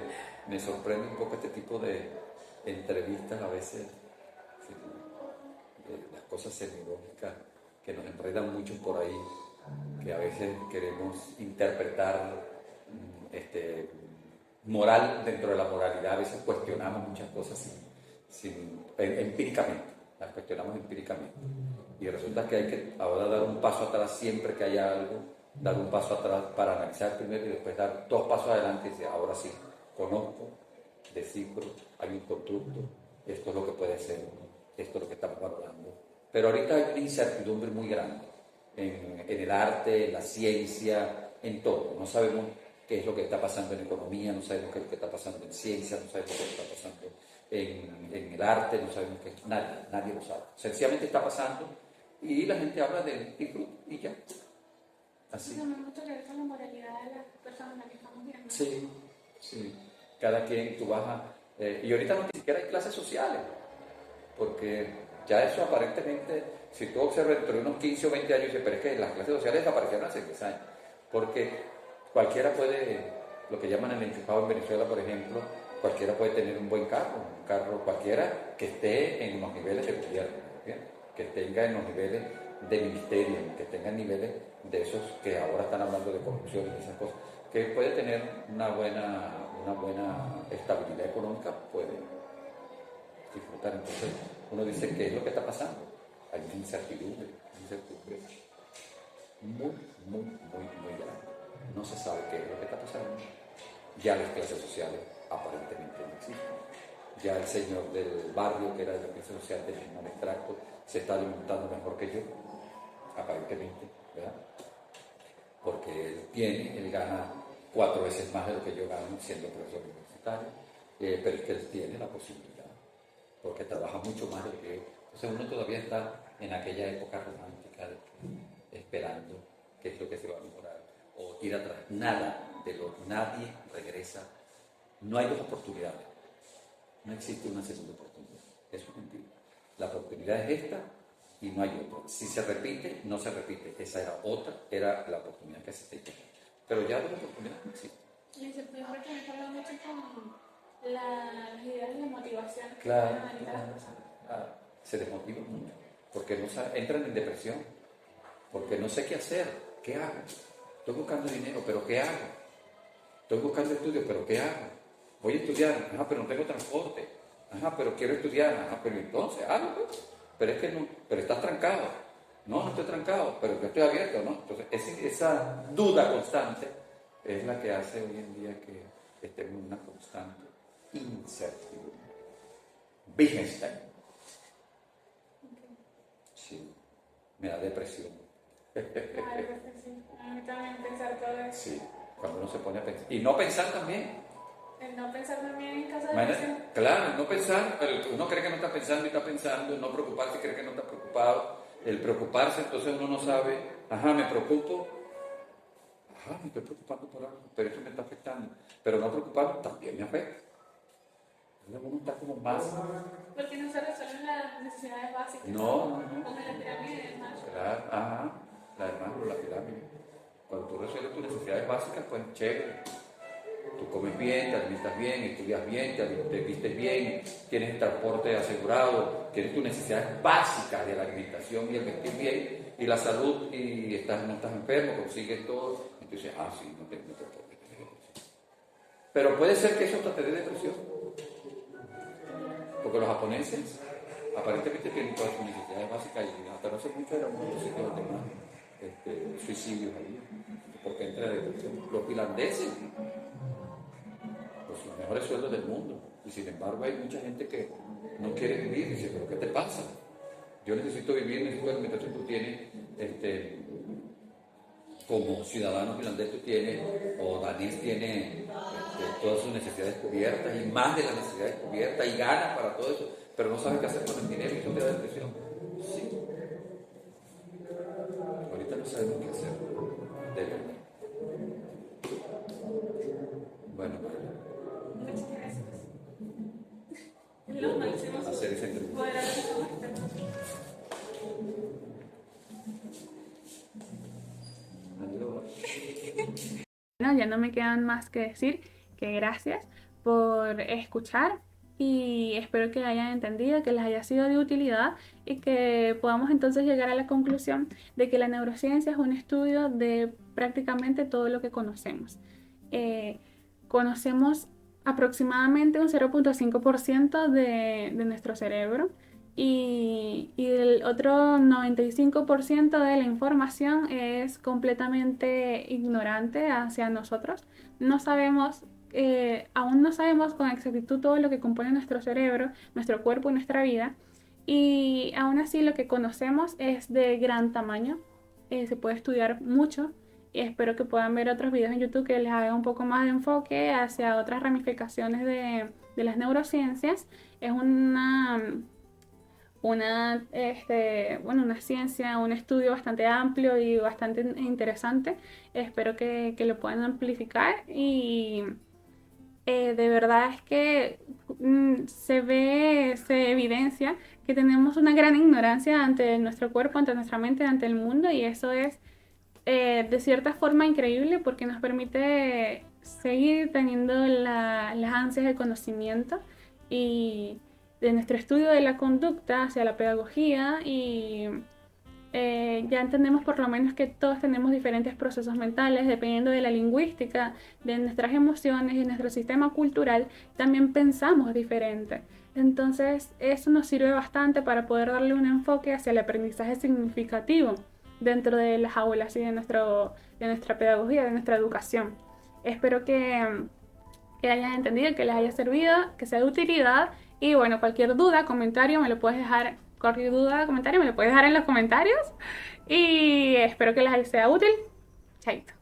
me sorprende un poco este tipo de entrevistas a veces, sí, las cosas semiológicas que nos enredan mucho por ahí, que a veces queremos interpretar moral dentro de la moralidad, a veces cuestionamos muchas cosas empíricamente, las cuestionamos empíricamente. Y resulta que hay que ahora dar un paso atrás siempre que haya algo, dar un paso atrás para analizar primero y después dar 2 pasos adelante y decir, ahora sí, conozco, descifro, hay un constructo, esto es lo que puede ser, esto es lo que estamos valorando. Pero ahorita hay una incertidumbre muy grande en el arte, en la ciencia, en todo. No sabemos qué es lo que está pasando en economía, no sabemos qué es lo que está pasando en ciencia, no sabemos qué es lo que está pasando en el arte, no sabemos qué es, nadie lo sabe. Sencillamente está pasando y la gente habla del disfrute y ya. Así. Eso no mucho que ver con la moralidad de las personas en las que estamos viendo. Sí. Cada quien, tú vas a... y ahorita no ni siquiera hay clases sociales, porque ya eso aparentemente, si tú observas dentro de unos 15 o 20 años, dices, pero es que las clases sociales desaparecieron hace 10 años. porque cualquiera puede, lo que llaman el enchufado en Venezuela, por ejemplo, cualquiera puede tener un buen carro, un carro cualquiera que esté en los niveles de gobierno, ¿bien? Que tenga en los niveles de ministerio, que tenga niveles de esos que ahora están hablando de corrupción y esas cosas, que puede tener una buena estabilidad económica, puede disfrutar. Entonces uno dice, ¿qué es lo que está pasando? Hay una incertidumbre muy grande. No se sabe qué es lo que está pasando. Ya las clases sociales aparentemente no existen. Ya el señor del barrio, que era de la clase social del mismo extracto, se está alimentando mejor que yo, aparentemente, ¿verdad? Porque él gana 4 veces más de lo que yo gano siendo profesor universitario, pero es que él tiene la posibilidad, porque trabaja mucho más de lo que yo. Entonces uno todavía está en aquella época romántica de que, esperando qué es lo que se va a mejorar, o ir atrás. Nadie regresa. No hay 2 oportunidades. No existe una segunda oportunidad. Eso es mentira. La oportunidad es esta y no hay otra. Si se repite, no se repite. Esa era otra, era la oportunidad que se tenía. Pero ya 2 oportunidades no existen. La incertidumbre también habla mucho con las ideas de motivación que Claro, pueden analizar las personas. Se desmotivan mucho, porque entran en depresión, porque no sé qué hacer, ¿qué hago? Estoy buscando dinero, pero ¿qué hago? Estoy buscando estudios, pero ¿qué hago? Voy a estudiar, pero no tengo transporte, pero quiero estudiar, pero entonces, pues. Pero es que no, pero estás trancado. No estoy trancado, pero yo estoy abierto, ¿no? Entonces, esa duda constante es la que hace hoy en día que estemos en una constante incertidumbre. Wittgenstein. Sí, me da depresión. A mí también pensar todo eso. Sí, cuando uno se pone a pensar. Y no pensar también. El no pensar también en caso de depresión. Claro, no pensar, uno cree que no está pensando y está pensando, el no preocuparse cree que no está preocupado, el preocuparse, entonces uno no sabe, me preocupo, me estoy preocupando por algo, pero esto me está afectando, pero no preocuparme también me afecta. Entonces uno está como más... Porque no se resuelven las necesidades básicas. No. Como en la pirámide de Maslow. Claro, la de Maslow, la pirámide. Cuando tú resuelves tus necesidades básicas, pues chévere. Tú comes bien, te alimentas bien, estudias bien, te vistes bien, tienes el transporte asegurado, tienes tus necesidades básicas de la alimentación y el vestir bien, y la salud, y no estás enfermo, consigues todo. Entonces, sí, no te preocupes. Pero puede ser que eso hasta te dé depresión. Porque los japoneses aparentemente tienen todas sus necesidades básicas y hasta no hace mucho eran muchos sitios donde más suicidios ahí, porque entra la depresión. Los finlandeses, los mejores sueldos del mundo, y sin embargo hay mucha gente que no quiere vivir. Dice, ¿pero qué te pasa? Yo necesito vivir, necesito alimentación. Tú tienes, como ciudadano finlandés, tú tienes, o danés tiene todas sus necesidades cubiertas y más de las necesidades cubiertas y ganas para todo eso, pero no sabes qué hacer con el dinero y eso te da depresión. Sí. Ahorita no sabemos qué hacer, de verdad. Bueno, Muchas gracias. Lo máximo. Hacer esa entrevista. Poder hablar con usted. Bueno, ya no me quedan más que decir que gracias por escuchar y espero que hayan entendido, que les haya sido de utilidad y que podamos entonces llegar a la conclusión de que la neurociencia es un estudio de prácticamente todo lo que conocemos. Conocemos aproximadamente un 0.5% de nuestro cerebro y el otro 95% de la información es completamente ignorante hacia nosotros. No sabemos, aún no sabemos con exactitud todo lo que compone nuestro cerebro, nuestro cuerpo y nuestra vida, y aún así lo que conocemos es de gran tamaño. Se puede estudiar mucho y espero que puedan ver otros videos en YouTube que les haga un poco más de enfoque hacia otras ramificaciones de las neurociencias. Es una ciencia, un estudio bastante amplio y bastante interesante. Espero que lo puedan amplificar y de verdad es que se evidencia que tenemos una gran ignorancia ante nuestro cuerpo, ante nuestra mente, ante el mundo, y eso es de cierta forma increíble porque nos permite seguir teniendo las ansias de conocimiento y de nuestro estudio de la conducta hacia la pedagogía y ya entendemos por lo menos que todos tenemos diferentes procesos mentales dependiendo de la lingüística, de nuestras emociones y nuestro sistema cultural, también pensamos diferente. Entonces eso nos sirve bastante para poder darle un enfoque hacia el aprendizaje significativo dentro de las aulas y de nuestra pedagogía, de nuestra educación. Espero que hayan entendido, que les haya servido, que sea de utilidad y bueno, cualquier duda, comentario me lo puedes dejar en los comentarios y espero que les sea útil. Chaito.